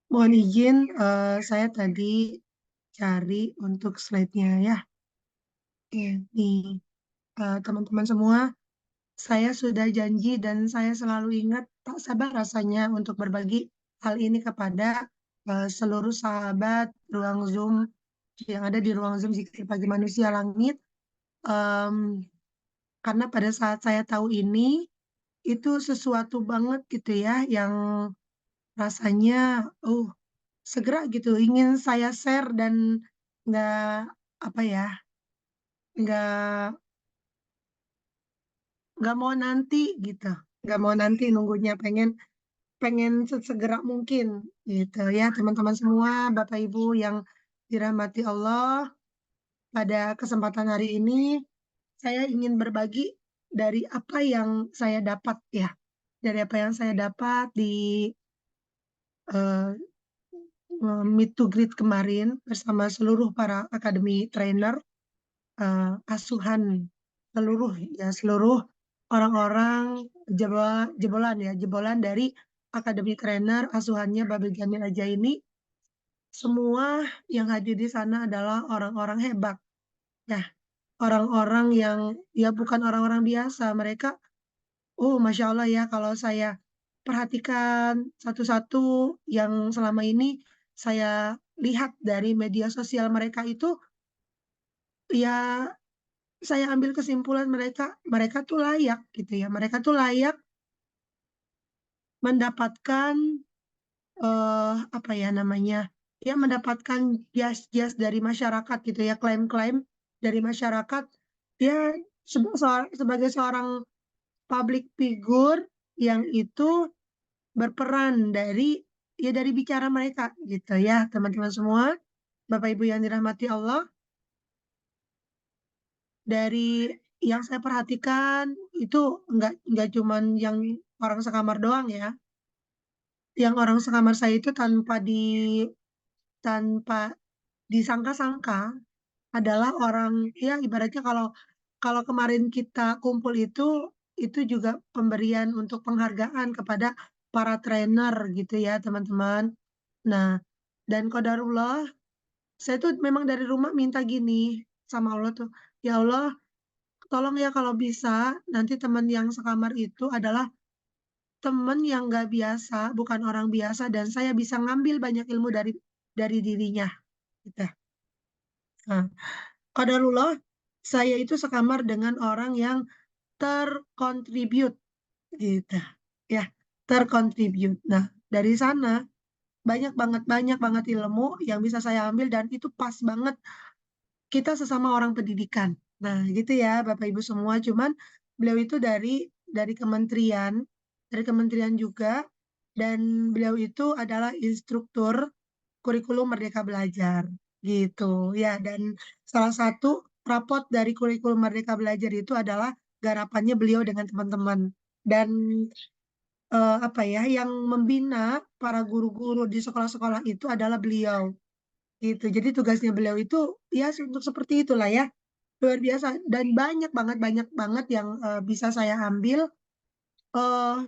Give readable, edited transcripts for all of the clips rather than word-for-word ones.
Mohon izin, saya tadi cari untuk slide-nya ya. Nih, teman-teman semua, saya sudah janji dan saya selalu ingat, tak sabar rasanya untuk berbagi hal ini kepada seluruh sahabat ruang Zoom yang ada di ruang Zoom Zikir Pagi Manusia Langit. Em, karena pada saat saya tahu ini, itu sesuatu banget gitu ya, yang rasanya, segera gitu ingin saya share dan nggak apa ya nggak nggak mau nanti gitu, nggak mau nanti nunggunya, pengen pengen sesegera mungkin gitu ya teman-teman semua, Bapak Ibu yang dirahmati Allah. Pada kesempatan hari ini saya ingin berbagi dari apa yang saya dapat ya, dari apa yang saya dapat di eh, Meet to Greet kemarin bersama seluruh para akademi trainer, asuhan seluruh orang-orang jebolan dari akademi trainer asuhannya Babil Jamil aja ini. Semua yang hadir di sana adalah orang-orang hebat ya, orang-orang yang ya bukan orang-orang biasa. Mereka, Masya Allah ya, kalau saya perhatikan satu-satu yang selama ini saya lihat dari media sosial mereka itu, ya saya ambil kesimpulan mereka mereka tuh layak gitu ya, mereka tuh layak mendapatkan apa ya namanya, ya mendapatkan jas-jas dari masyarakat gitu ya, klaim-klaim dari masyarakat dia sebagai seorang public figure yang itu berperan dari, ya dari bicara mereka gitu ya teman-teman semua, Bapak Ibu yang dirahmati Allah. Dari yang saya perhatikan itu nggak cuman yang orang sekamar doang ya. Yang orang sekamar saya itu tanpa disangka-sangka adalah orang, ya ibaratnya kalau kalau kemarin kita kumpul itu juga pemberian untuk penghargaan kepada para trainer gitu ya teman-teman. Nah, dan qadarullah, saya tuh memang dari rumah minta gini sama Allah tuh, ya Allah, tolong ya kalau bisa nanti teman yang sekamar itu adalah teman yang nggak biasa, bukan orang biasa, dan saya bisa ngambil banyak ilmu dari dirinya. Gitu. Nah, qadarullah, saya itu sekamar dengan orang yang terkontribut, gitu. Ya, terkontribut. Nah, dari sana banyak banget ilmu yang bisa saya ambil dan itu pas banget kita sesama orang pendidikan. Nah, gitu ya Bapak Ibu semua. Cuman beliau itu dari kementerian, dari kementerian juga, dan beliau itu adalah instruktur kurikulum Merdeka Belajar gitu. Ya, dan salah satu rapot dari kurikulum Merdeka Belajar itu adalah garapannya beliau dengan teman-teman. Dan apa ya, yang membina para guru-guru di sekolah-sekolah itu adalah beliau gitu. Jadi tugasnya beliau itu ya untuk seperti itulah ya. Luar biasa dan banyak banget yang bisa saya ambil, eh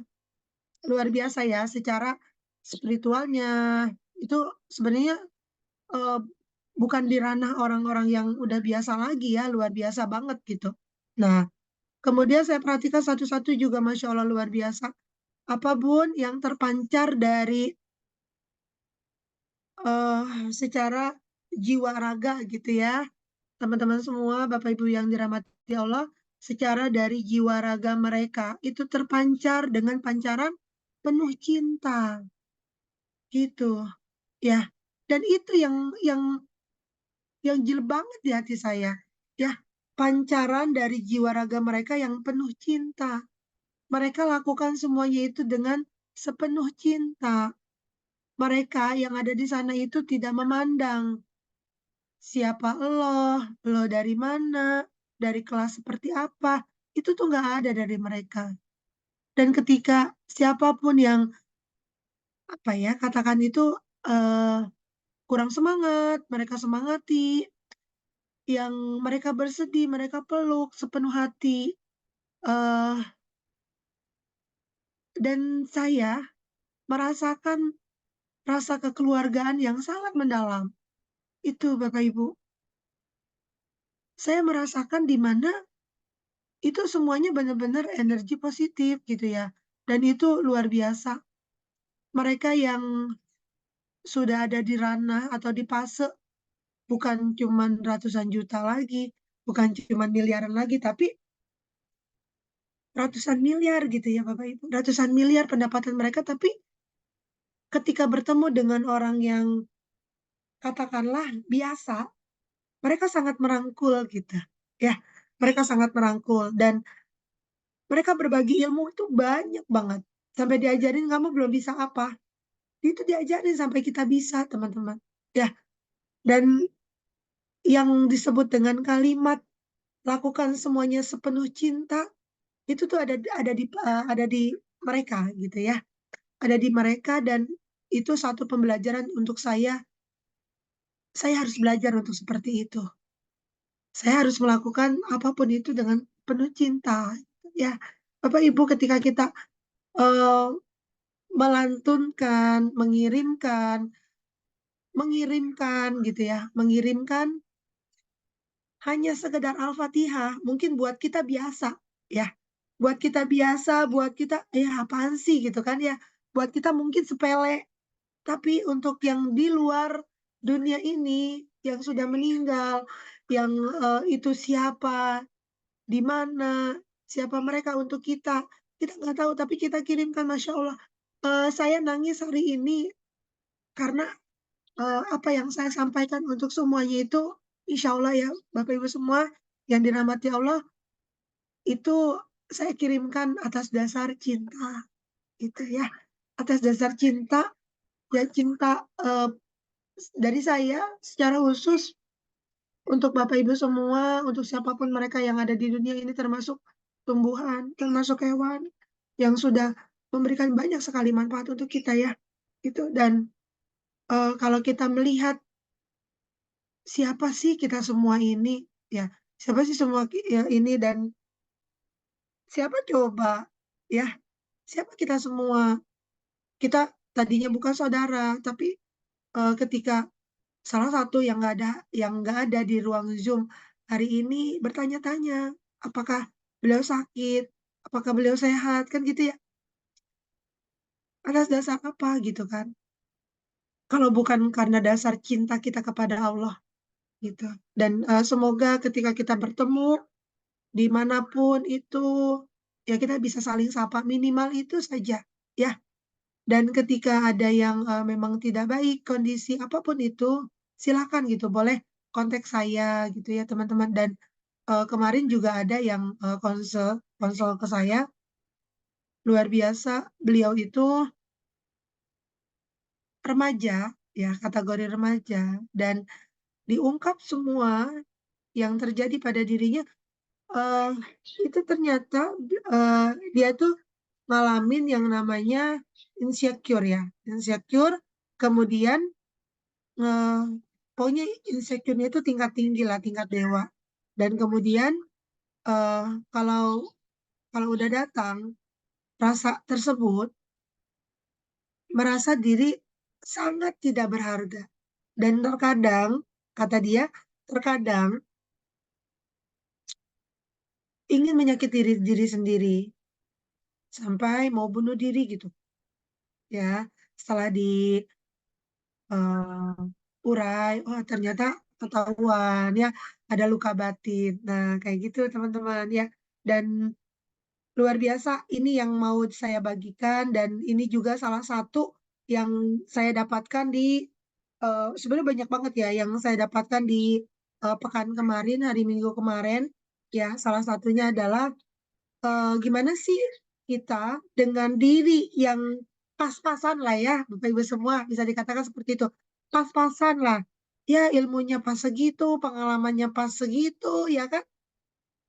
luar biasa ya secara spiritualnya. Itu sebenarnya eh, bukan di ranah orang-orang yang udah biasa lagi ya, luar biasa banget gitu. Nah, kemudian saya perhatikan satu-satu juga Masya Allah luar biasa. Apa Bun yang terpancar dari secara jiwa raga gitu ya. Teman-teman semua, Bapak Ibu yang dirahmati Allah, secara dari jiwa raga mereka itu terpancar dengan pancaran penuh cinta gitu ya. Dan itu yang jelek banget di hati saya. Ya, pancaran dari jiwa raga mereka yang penuh cinta. Mereka lakukan semuanya itu dengan sepenuh cinta. Mereka yang ada di sana itu tidak memandang siapa lo dari mana, dari kelas seperti apa, itu tuh nggak ada dari mereka. Dan ketika siapapun yang apa ya katakan itu eh, kurang semangat, mereka semangati, yang mereka bersedih, mereka peluk sepenuh hati, eh dan saya merasakan rasa kekeluargaan yang sangat mendalam. Itu Bapak Ibu. Saya merasakan di mana itu semuanya benar-benar energi positif gitu ya. Dan itu luar biasa. Mereka yang sudah ada di ranah atau di fase bukan cuman ratusan juta lagi, bukan cuman miliaran lagi, tapi ratusan miliar gitu ya Bapak Ibu. Ratusan miliar pendapatan mereka, tapi ketika bertemu dengan orang yang katakanlah biasa, mereka sangat merangkul gitu. Ya, mereka sangat merangkul dan mereka berbagi ilmu itu banyak banget. Sampai diajarin kamu belum bisa apa. Itu diajarin sampai kita bisa, teman-teman. Ya, dan yang disebut dengan kalimat lakukan semuanya sepenuh cinta itu tuh ada di mereka gitu ya. Ada di mereka dan itu satu pembelajaran untuk saya. Saya harus belajar untuk seperti itu. Saya harus melakukan apapun itu dengan penuh cinta. Ya, Bapak Ibu ketika kita eh, melantunkan, mengirimkan gitu ya, mengirimkan hanya sekedar Al-Fatihah, mungkin buat kita biasa, ya. Buat kita biasa, buat kita, ya apaan sih gitu kan ya. Buat kita mungkin sepele, tapi untuk yang di luar dunia ini, yang sudah meninggal, yang itu siapa, di mana, siapa mereka untuk kita nggak tahu, tapi kita kirimkan, Masya Allah. Saya nangis hari ini karena apa yang saya sampaikan untuk semuanya itu, insya Allah ya, Bapak Ibu semua yang dirahmati Allah, itu saya kirimkan atas dasar cinta, gitu ya. Atas dasar cinta, ya cinta dari saya secara khusus untuk Bapak Ibu semua, untuk siapapun mereka yang ada di dunia ini, termasuk tumbuhan, termasuk hewan, yang sudah memberikan banyak sekali manfaat untuk kita ya. Itu dan kalau kita melihat siapa sih kita semua ini, ya siapa sih semua ya, ini dan siapa coba, ya siapa kita semua. Kita tadinya bukan saudara, tapi ketika salah satu yang nggak ada di ruang Zoom hari ini bertanya-tanya, apakah beliau sakit, apakah beliau sehat, kan gitu ya. Atas dasar apa gitu kan? Kalau bukan karena dasar cinta kita kepada Allah gitu. Dan semoga ketika kita bertemu dimanapun itu, ya kita bisa saling sapa minimal itu saja, ya. Dan ketika ada yang memang tidak baik kondisi apapun itu, silakan gitu, boleh kontak saya gitu ya teman-teman. Dan kemarin juga ada yang konsul konsul ke saya, luar biasa. Beliau itu remaja, ya kategori remaja, dan diungkap semua yang terjadi pada dirinya. eh, itu ternyata dia tuh ngalamin yang namanya insecure ya, insecure. Kemudian eh, pokoknya insecure-nya itu tingkat tinggi lah, tingkat dewa. Dan kemudian eh, kalau kalau udah datang rasa tersebut, merasa diri sangat tidak berharga. Dan terkadang, kata dia, terkadang ingin menyakiti diri sendiri sampai mau bunuh diri gitu. Ya, setelah di urai, oh ternyata ketahuan ya ada luka batin. Nah, kayak gitu teman-teman ya. Dan luar biasa, ini yang mau saya bagikan dan ini juga salah satu yang saya dapatkan di sebenarnya banyak banget ya yang saya dapatkan di pekan kemarin, hari Minggu kemarin. Ya, salah satunya adalah gimana sih kita dengan diri yang pas-pasan lah ya, Bapak Ibu semua bisa dikatakan seperti itu. Pas-pasan lah. Ya, ilmunya pas segitu, pengalamannya pas segitu, ya kan?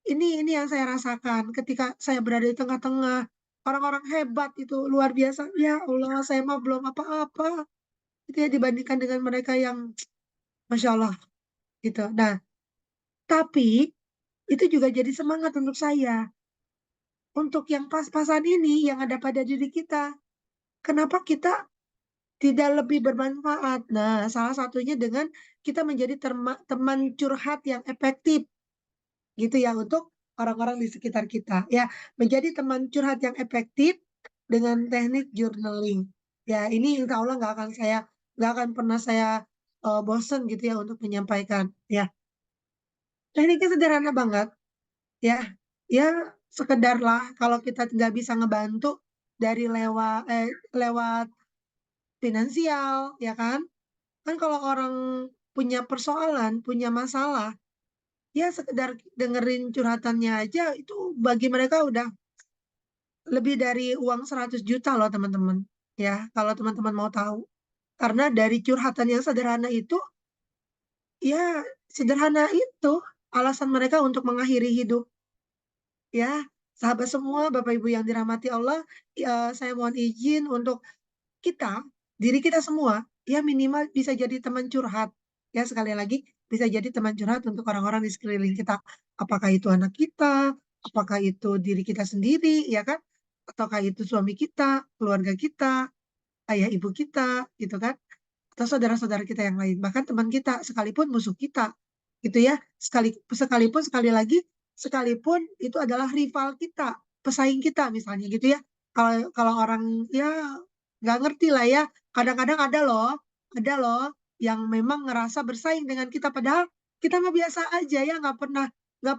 Ini yang saya rasakan ketika saya berada di tengah-tengah orang-orang hebat itu luar biasa. Ya Allah, saya mah belum apa-apa. Itu ya dibandingkan dengan mereka yang Masya Allah gitu. Nah, tapi itu juga jadi semangat untuk saya. untuk yang pas-pasan ini yang ada pada diri kita. Kenapa kita tidak lebih bermanfaat? Nah, salah satunya dengan kita menjadi teman curhat yang efektif gitu ya untuk orang-orang di sekitar kita. Ya, menjadi teman curhat yang efektif dengan teknik journaling. Ya, ini insya Allah nggak akan pernah saya bosen gitu ya untuk menyampaikan. Ya, tekniknya sederhana banget. Ya, ya sekedar lah kalau kita nggak bisa ngebantu dari lewat finansial, ya kan? Kan kalau orang punya persoalan, punya masalah, ya sekedar dengerin curhatannya aja itu bagi mereka udah lebih dari uang 100 juta loh teman-teman. Ya, kalau teman-teman mau tahu. Karena dari curhatan yang sederhana itu, ya sederhana itu alasan mereka untuk mengakhiri hidup. Ya, sahabat semua, Bapak Ibu yang dirahmati Allah, saya mohon izin untuk kita, diri kita semua, ya minimal bisa jadi teman curhat. Ya, sekali lagi, bisa jadi teman curhat untuk orang-orang di sekeliling kita. Apakah itu anak kita, apakah itu diri kita sendiri, ya kan? Ataukah itu suami kita, keluarga kita, ayah ibu kita, gitu kan? Atau saudara-saudara kita yang lain, bahkan teman kita, sekalipun musuh kita, gitu ya. Sekalipun sekali lagi, sekalipun itu adalah rival kita, pesaing kita misalnya gitu ya. Kalau kalau orang ya nggak ngerti lah ya. Kadang-kadang ada loh yang memang ngerasa bersaing dengan kita, padahal kita nggak biasa aja ya, nggak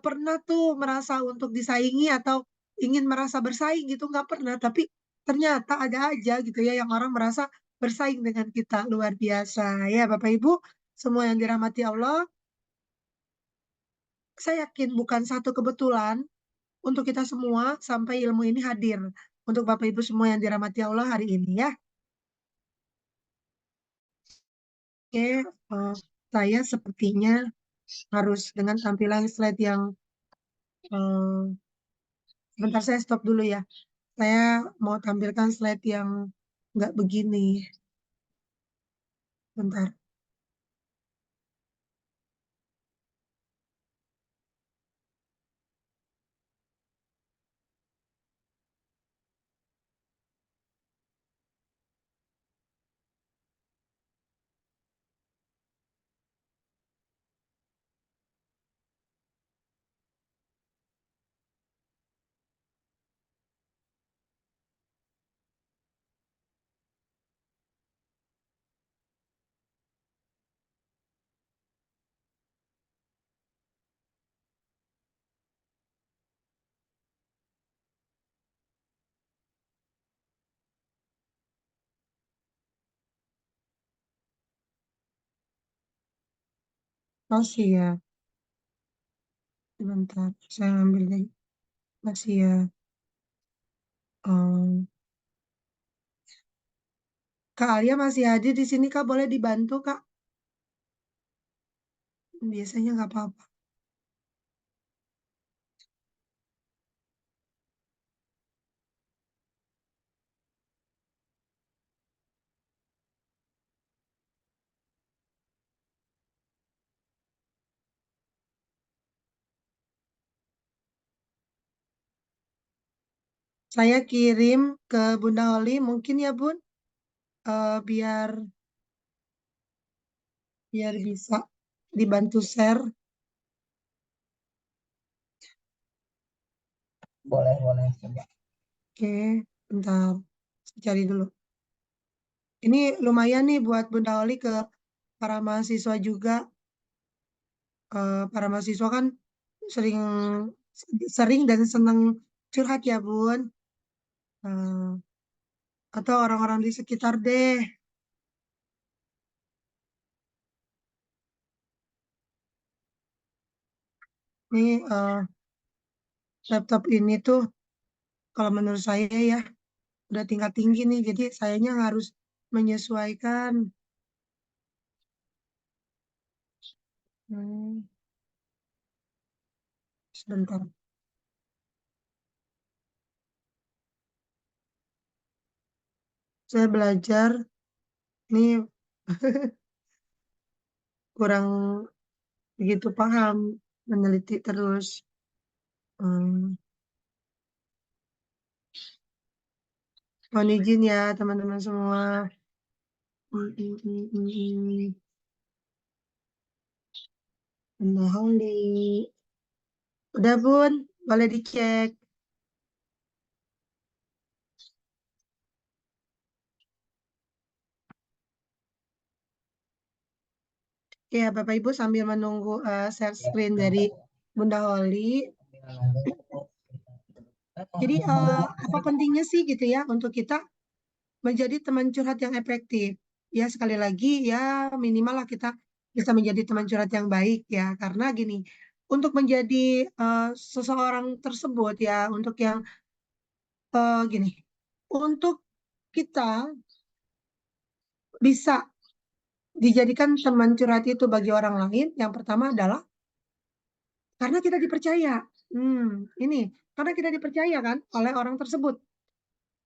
pernah tuh merasa untuk disaingi atau ingin merasa bersaing gitu, nggak pernah. Tapi ternyata ada aja gitu ya yang orang merasa bersaing dengan kita luar biasa ya Bapak Ibu semua yang dirahmati Allah. Saya yakin bukan satu kebetulan untuk kita semua sampai ilmu ini hadir untuk Bapak Ibu semua yang dirahmati Allah hari ini ya. Oke, saya sepertinya harus dengan tampilan slide yang eh, sebentar saya stop dulu ya. Saya mau tampilkan slide yang nggak begini. Bentar. Masih ya, sebentar. Saya ambil lagi. Masih ya. Em, Kak Alia masih hadir di sini, Kak. Boleh dibantu, Kak? Biasanya nggak apa-apa. Saya kirim ke Bunda Oli, mungkin ya, Bun, biar bisa dibantu share. Boleh, boleh. Coba. Oke, bentar. Saya cari dulu. Ini lumayan nih buat Bunda Oli ke para mahasiswa juga. Para mahasiswa kan sering sering dan senang curhat ya, Bun. Eh, atau orang-orang di sekitar deh. Nih, laptop ini tuh kalau menurut saya ya udah tingkat tinggi nih, jadi sayanya harus menyesuaikan. Hmm, sebentar. Saya belajar nih kurang begitu paham, meneliti terus. Hmm, Mohon izin ya teman-teman semua. Hmm, hmm, hmm, hmm, hmm. Mohon di. Udah Bun, boleh dicek. Ya, Bapak Ibu sambil menunggu share screen dari Bunda Holly. Jadi apa pentingnya sih gitu ya untuk kita menjadi teman curhat yang efektif? Ya sekali lagi ya minimal lah kita bisa menjadi teman curhat yang baik ya karena gini untuk menjadi seseorang tersebut ya untuk yang gini untuk kita bisa dijadikan teman curhat itu bagi orang lain yang pertama adalah karena kita dipercaya. Ini karena kita dipercaya kan oleh orang tersebut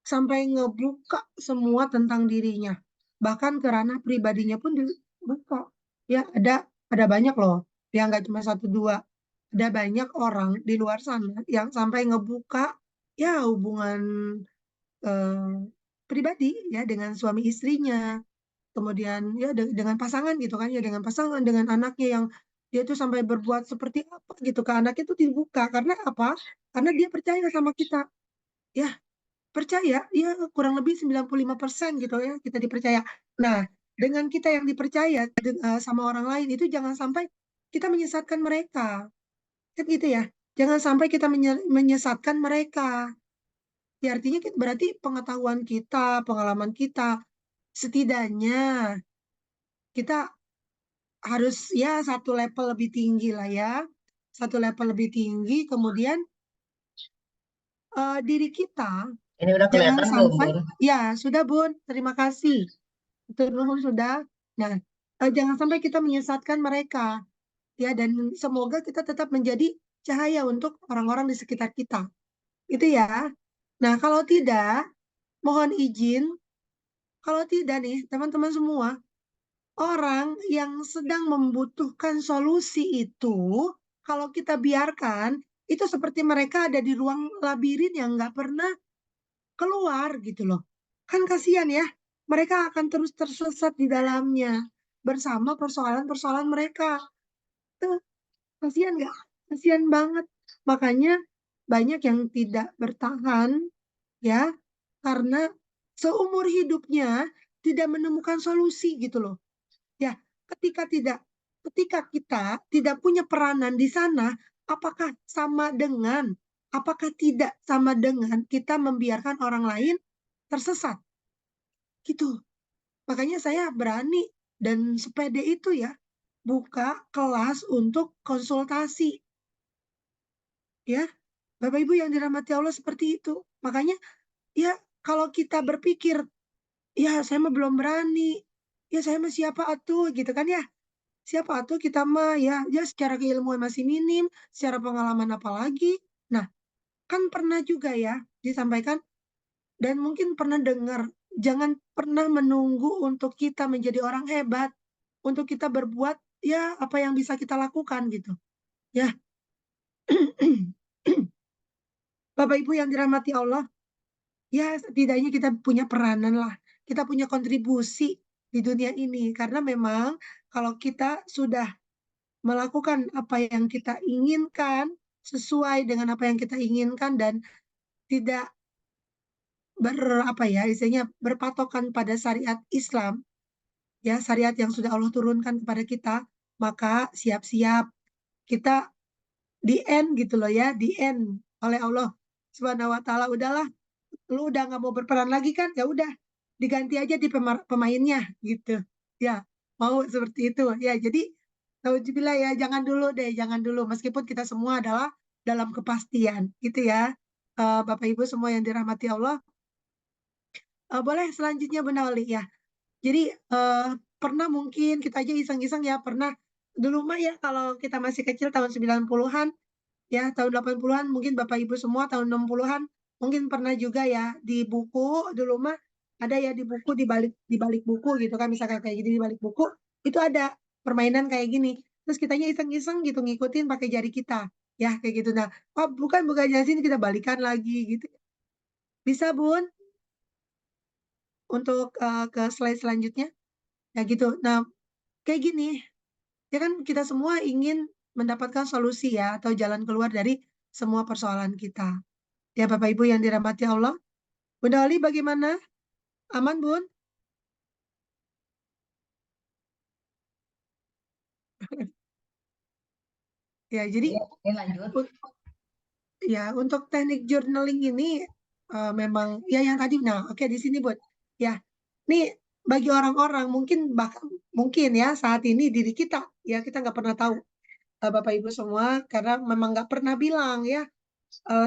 sampai ngebuka semua tentang dirinya. Bahkan ke ranah pribadinya pun dibuka. Ya, ada banyak loh. Ya nggak cuma satu dua. Ada banyak orang di luar sana yang sampai ngebuka ya hubungan eh, pribadi ya dengan suami istrinya, kemudian ya dengan pasangan gitu kan ya dengan pasangan dengan anaknya yang dia tuh sampai berbuat seperti apa gitu ke anak itu dibuka karena apa? Karena dia percaya sama kita. Ya, percaya, ya kurang lebih 95% gitu ya kita dipercaya. Nah, dengan kita yang dipercaya sama orang lain itu jangan sampai kita menyesatkan mereka. Kan gitu ya. Jangan sampai kita menyesatkan mereka. Ya artinya berarti pengetahuan kita, pengalaman kita, setidaknya kita harus ya satu level lebih tinggi lah ya. Satu level lebih tinggi, kemudian diri kita Ini udah jangan kelihatan belum, sampai, Bun? ya sudah Bun, terima kasih. Betul sudah. Nah, jangan sampai kita menyesatkan mereka ya dan semoga kita tetap menjadi cahaya untuk orang-orang di sekitar kita. Itu ya. Nah, kalau tidak, mohon izin, kalau tidak nih, teman-teman semua, orang yang sedang membutuhkan solusi itu, kalau kita biarkan, itu seperti mereka ada di ruang labirin yang nggak pernah keluar gitu loh. Kan kasihan ya, mereka akan terus tersesat di dalamnya bersama persoalan-persoalan mereka. Tuh, kasihan nggak? Kasihan banget. Makanya banyak yang tidak bertahan ya, karena seumur hidupnya tidak menemukan solusi gitu loh. Ya, ketika tidak, ketika kita tidak punya peranan di sana, apakah sama dengan, apakah tidak sama dengan kita membiarkan orang lain tersesat gitu. Makanya saya berani dan sepede itu ya buka kelas untuk konsultasi ya. Bapak Ibu yang dirahmati Allah seperti itu. Makanya ya kalau kita berpikir ya saya mah belum berani. Ya saya mah siapa atuh gitu kan ya. Siapa atuh kita mah ya secara keilmuan masih minim, secara pengalaman apalagi. Nah, kan pernah juga ya disampaikan dan mungkin pernah dengar, jangan pernah menunggu untuk kita menjadi orang hebat, untuk kita berbuat ya apa yang bisa kita lakukan gitu. Ya, Bapak Ibu yang dirahmati Allah, ya setidaknya kita punya peranan lah, kita punya kontribusi di dunia ini karena memang kalau kita sudah melakukan apa yang kita inginkan sesuai dengan apa yang kita inginkan dan tidak istilahnya berpatokan pada syariat Islam ya syariat yang sudah Allah turunkan kepada kita maka siap-siap kita di end gitu loh ya di end oleh Allah Subhanahu Wa Taala udahlah lu udah nggak mau berperan lagi kan ya udah diganti aja di pemainnya gitu ya mau seperti itu ya jadi nauzubillah ya jangan dulu deh jangan dulu meskipun kita semua adalah dalam kepastian gitu ya. Bapak Ibu semua yang dirahmati Allah. Boleh selanjutnya Bunda Oli ya. Jadi pernah mungkin kita aja iseng-iseng ya pernah dulu mah ya kalau kita masih kecil tahun 90-an ya tahun 80-an mungkin Bapak Ibu semua tahun 60-an mungkin pernah juga ya di buku dulu mah ada ya di buku di balik buku gitu kan misalkan kayak gini di balik buku itu ada permainan kayak gini terus kitanya iseng-iseng gitu ngikutin pakai jari kita ya kayak gitu nah oh bukan bukan jari sini kita balikan lagi gitu bisa Bun untuk ke slide selanjutnya. Ya gitu. Nah, kayak gini, ya kan kita semua ingin mendapatkan solusi ya atau jalan keluar dari semua persoalan kita. Ya Bapak Ibu yang dirahmati Allah. Bunda Oli bagaimana? Aman Bun? Ya jadi Iya, oke, lanjut. ya untuk teknik journaling ini memang ya yang tadi. Nah, oke di sini Bun. Ya, nih bagi orang-orang mungkin bahkan mungkin ya saat ini diri kita ya kita nggak pernah tahu Bapak Ibu semua karena memang nggak pernah bilang ya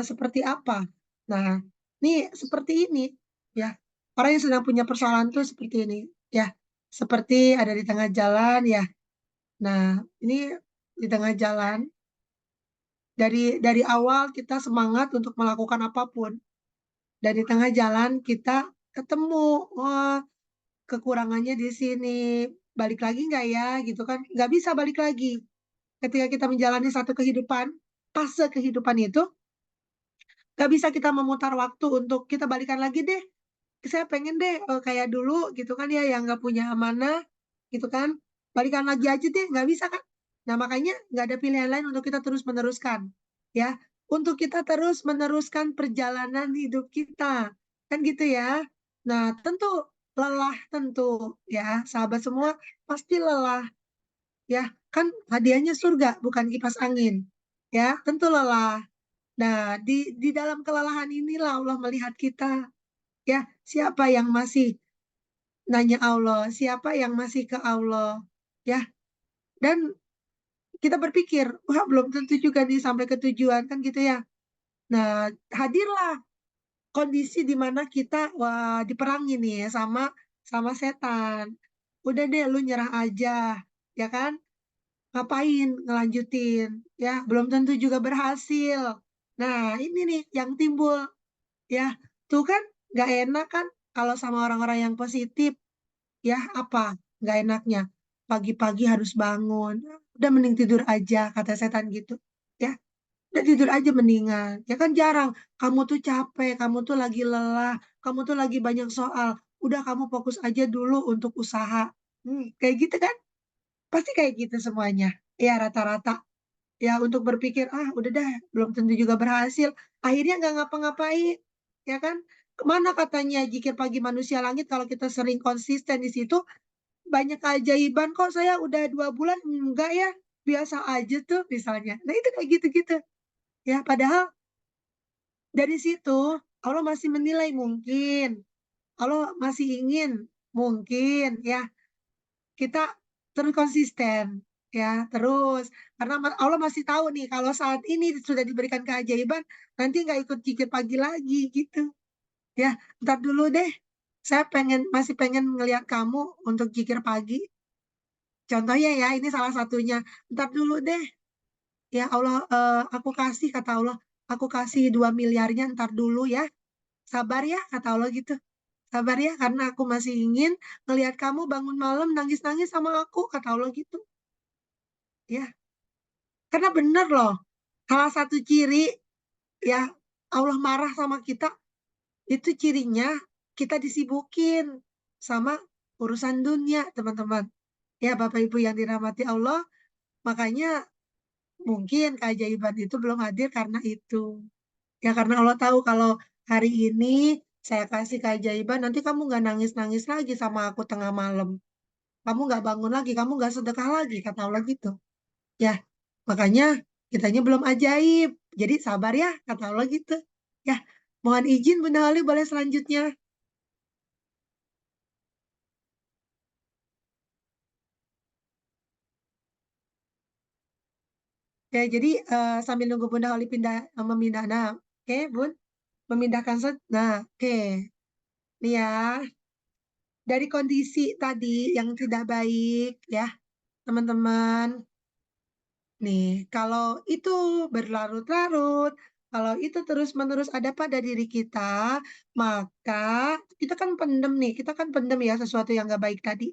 seperti apa. Nah, nih seperti ini ya. Orang yang sedang punya persoalan tuh seperti ini ya. Seperti ada di tengah jalan ya. Nah, ini di tengah jalan dari awal kita semangat untuk melakukan apapun. Dan di tengah jalan kita ketemu, wah kekurangannya di sini. Balik lagi nggak ya gitu kan? Nggak bisa balik lagi. Ketika kita menjalani satu kehidupan, fase kehidupan itu nggak bisa kita memutar waktu untuk kita balikan lagi deh. Saya pengen deh kayak dulu gitu kan ya yang nggak punya amanah gitu kan. Balikan lagi aja deh, nggak bisa kan? Nah makanya nggak ada pilihan lain untuk kita terus meneruskan ya. Untuk kita terus meneruskan perjalanan hidup kita kan gitu ya. Nah tentu lelah tentu ya sahabat semua pasti lelah ya kan hadiahnya surga bukan kipas angin ya tentu lelah. Nah, di dalam kelelahan inilah Allah melihat kita. Ya, siapa yang masih nanya Allah, siapa yang masih ke Allah. Ya, dan kita berpikir, wah belum tentu juga nih sampai ke tujuan kan gitu ya. Nah, hadirlah kondisi di mana kita wah diperangi nih ya sama sama setan. Udah deh lu nyerah aja, ya kan? Ngapain ngelanjutin? Ya, belum tentu juga berhasil. Nah, ini nih yang timbul. Ya, tuh kan nggak enak kan kalau sama orang-orang yang positif. Ya, apa? Nggak enaknya. Pagi-pagi harus bangun. Udah mending tidur aja, kata setan gitu. Ya, udah tidur aja mendingan. Ya kan jarang. Kamu tuh capek, kamu tuh lagi lelah, kamu tuh lagi banyak soal. Udah kamu fokus aja dulu untuk usaha. Kayak gitu kan? Pasti kayak gitu semuanya. Ya, rata-rata. Ya, untuk berpikir, ah udah dah, belum tentu juga berhasil. Akhirnya nggak ngapa-ngapain. Ya kan? Kemana katanya jikir pagi manusia langit kalau kita sering konsisten di situ, banyak keajaiban kok saya udah 2 bulan enggak ya biasa aja tuh misalnya. Nah itu kayak gitu-gitu ya. Padahal dari situ Allah masih menilai mungkin, Allah masih ingin mungkin ya kita terus konsisten ya terus karena Allah masih tahu nih kalau saat ini sudah diberikan keajaiban nanti nggak ikut zikir pagi lagi gitu ya. Ntar dulu deh, saya masih pengen ngelihat kamu untuk zikir pagi. Contohnya ya, ini salah satunya. Ntar dulu deh, ya Allah, aku kasih, kata Allah, aku kasih 2 miliarnya ntar dulu ya. Sabar ya, kata Allah gitu. Sabar ya, karena aku masih ingin ngelihat kamu bangun malam nangis-nangis sama aku, kata Allah gitu. Ya, karena bener loh, salah satu ciri ya Allah marah sama kita, itu cirinya kita disibukin sama urusan dunia, teman-teman. Ya, Bapak Ibu yang dirahmati Allah, makanya mungkin keajaiban itu belum hadir karena itu. Ya karena Allah tahu kalau hari ini saya kasih keajaiban, nanti kamu nggak nangis-nangis lagi sama aku tengah malam. Kamu nggak bangun lagi, kamu nggak sedekah lagi, kata Allah gitu. Ya, makanya kitanya belum ajaib. Jadi sabar ya, kata Allah gitu. Ya, mohon izin Bunda Holi boleh selanjutnya. Ya, jadi sambil nunggu Bunda Holi memindah, nah, oke Bun, memindahkan set. Nah, oke, nih ya. Dari kondisi tadi yang tidak baik ya, teman-teman. Nih, kalau itu berlarut-larut, kalau itu terus-menerus ada pada diri kita, maka kita kan pendem nih, kita kan pendem ya sesuatu yang gak baik tadi.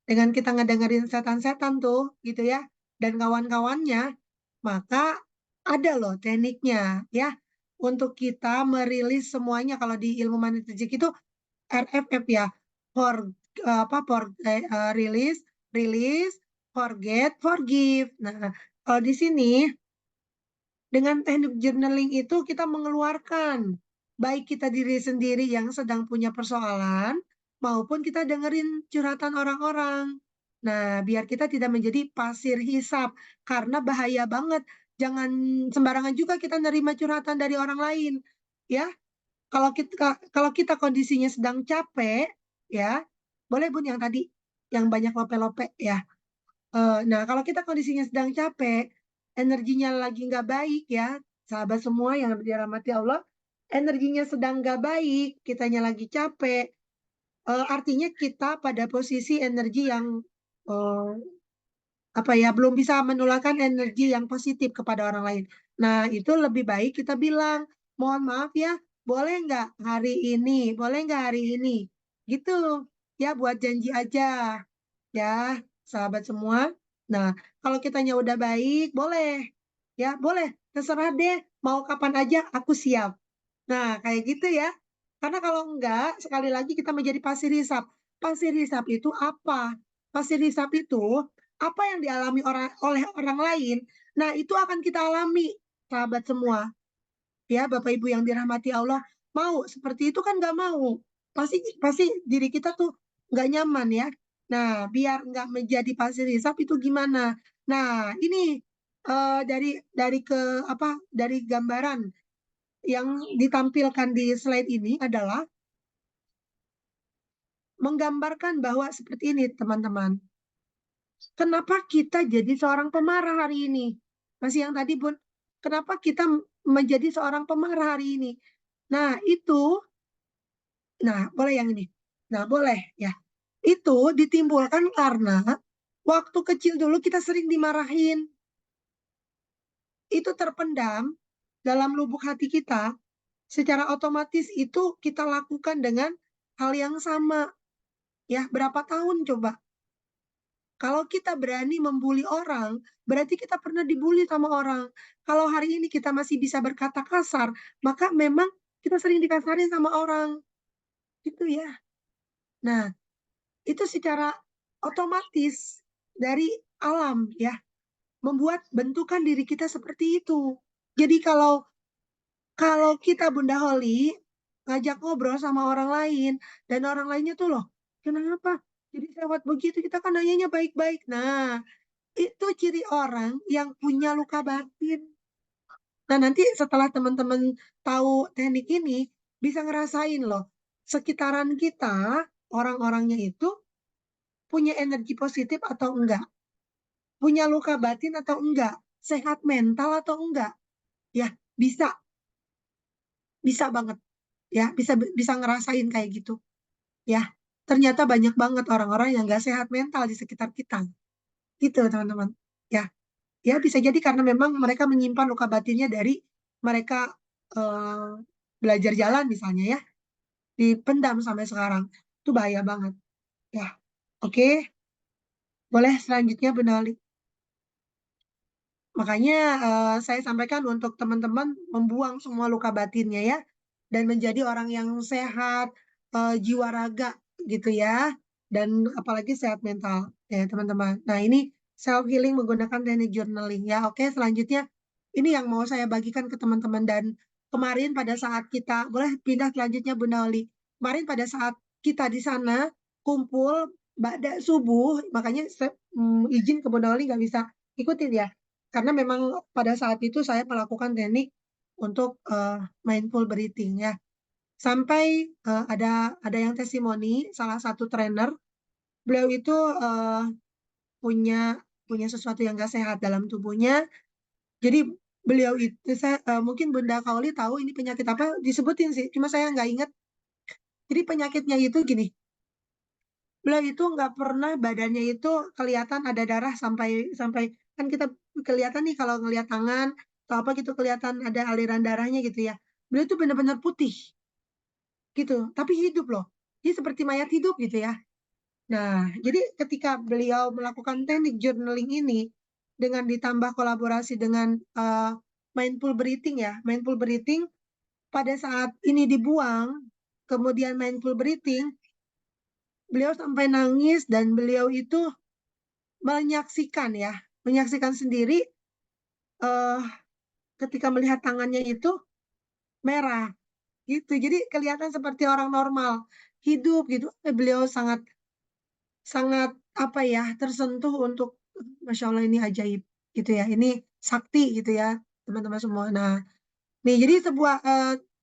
Dengan kita ngedengerin setan-setan tuh, gitu ya, dan kawan-kawannya, maka ada loh tekniknya ya, untuk kita merilis semuanya. Kalau di ilmu manitejik itu RFF ya, for release, release, forget, forgive. Nah, kalau di sini dengan teknik journaling itu kita mengeluarkan baik kita diri sendiri yang sedang punya persoalan maupun kita dengerin curhatan orang-orang. Nah, biar kita tidak menjadi pasir hisap karena bahaya banget. Jangan sembarangan juga kita nerima curhatan dari orang lain, ya. Kalau kita kondisinya sedang capek, ya, boleh Bun yang tadi yang banyak lope-lope ya. Nah, kalau kita kondisinya sedang capek, energinya lagi nggak baik ya, sahabat semua yang dirahmati Allah, energinya sedang nggak baik, kitanya lagi capek, artinya kita pada posisi energi yang eh, apa ya, belum bisa menularkan energi yang positif kepada orang lain. Nah, itu lebih baik kita bilang, mohon maaf ya, boleh nggak hari ini, boleh nggak hari ini, gitu ya, buat janji aja ya, sahabat semua. Nah, kalau kitanya udah baik, boleh ya, boleh, terserah deh, mau kapan aja aku siap. Nah, kayak gitu ya. Karena kalau enggak, sekali lagi kita menjadi pasir hisap. Pasir hisap itu apa? Pasir hisap itu apa yang dialami oleh orang lain. Nah, itu akan kita alami, sahabat semua. Ya, Bapak Ibu yang dirahmati Allah, mau seperti itu kan nggak mau. Pasti pasti diri kita tuh nggak nyaman ya. Nah, biar nggak menjadi pasir hisap itu gimana? Nah, ini dari dari gambaran yang ditampilkan di slide ini adalah menggambarkan bahwa seperti ini, teman-teman. Kenapa kita jadi seorang pemarah hari ini? Masih yang tadi, Bun. Kenapa kita menjadi seorang pemarah hari ini? Nah, boleh yang ini. Nah, boleh ya. Itu ditimbulkan karena waktu kecil dulu kita sering dimarahin. Itu terpendam dalam lubuk hati kita. Secara otomatis itu kita lakukan dengan hal yang sama. Ya, berapa tahun coba? Kalau kita berani membuli orang, berarti kita pernah dibully sama orang. Kalau hari ini kita masih bisa berkata kasar, maka memang kita sering dikasarin sama orang. Gitu ya. Nah, itu secara otomatis dari alam ya, membuat bentukan diri kita seperti itu. Jadi kalau kalau kita Bunda Holi ngajak ngobrol sama orang lain dan orang lainnya tuh loh, kenapa? Jadi lewat begitu kita kan nanyanya baik-baik. Nah, itu ciri orang yang punya luka batin. Nah, nanti setelah teman-teman tahu teknik ini, bisa ngerasain loh, sekitaran kita, orang-orangnya itu punya energi positif atau enggak, punya luka batin atau enggak, sehat mental atau enggak. Ya, bisa, bisa banget. Ya, bisa bisa ngerasain kayak gitu. Ya, ternyata banyak banget orang-orang yang enggak sehat mental di sekitar kita. Gitu, teman-teman. Ya, ya bisa jadi karena memang mereka menyimpan luka batinnya dari mereka eh, belajar jalan misalnya ya, dipendam sampai sekarang. Itu bahaya banget. Ya, oke. Boleh selanjutnya Bu Nali. Makanya saya sampaikan untuk teman-teman membuang semua luka batinnya ya, dan menjadi orang yang sehat, jiwa raga gitu ya, dan apalagi sehat mental ya teman-teman. Nah ini self healing menggunakan teknik journaling ya. Oke, selanjutnya ini yang mau saya bagikan ke teman-teman, dan kemarin pada saat kita boleh pindah selanjutnya Bu Naoli. Kemarin pada saat kita di sana kumpul Ba'da subuh, makanya saya izin ke Bu Naoli nggak bisa ikutin ya, karena memang pada saat itu saya melakukan teknik untuk mindful breathing ya. Sampai ada yang testimoni salah satu trainer, beliau itu punya punya sesuatu yang gak sehat dalam tubuhnya. Jadi beliau itu mungkin Bunda Kaoli tahu ini penyakit apa disebutin sih, cuma saya nggak ingat. Jadi penyakitnya itu gini, beliau itu nggak pernah badannya itu kelihatan ada darah sampai sampai kan kita kelihatan nih kalau ngelihat tangan atau apa gitu kelihatan ada aliran darahnya gitu ya. Beliau itu benar-benar putih gitu, tapi hidup loh. Dia seperti mayat hidup gitu ya. Nah, jadi ketika beliau melakukan teknik journaling ini dengan ditambah kolaborasi dengan mindful breathing ya, mindful breathing pada saat ini dibuang, kemudian mindful breathing, beliau sampai nangis dan beliau itu menyaksikan sendiri eh, ketika melihat tangannya itu merah gitu. Jadi kelihatan seperti orang normal hidup gitu. Beliau sangat sangat apa ya tersentuh untuk Masya Allah ini ajaib gitu ya. Ini sakti gitu ya teman-teman semua. Nah, nih jadi sebuah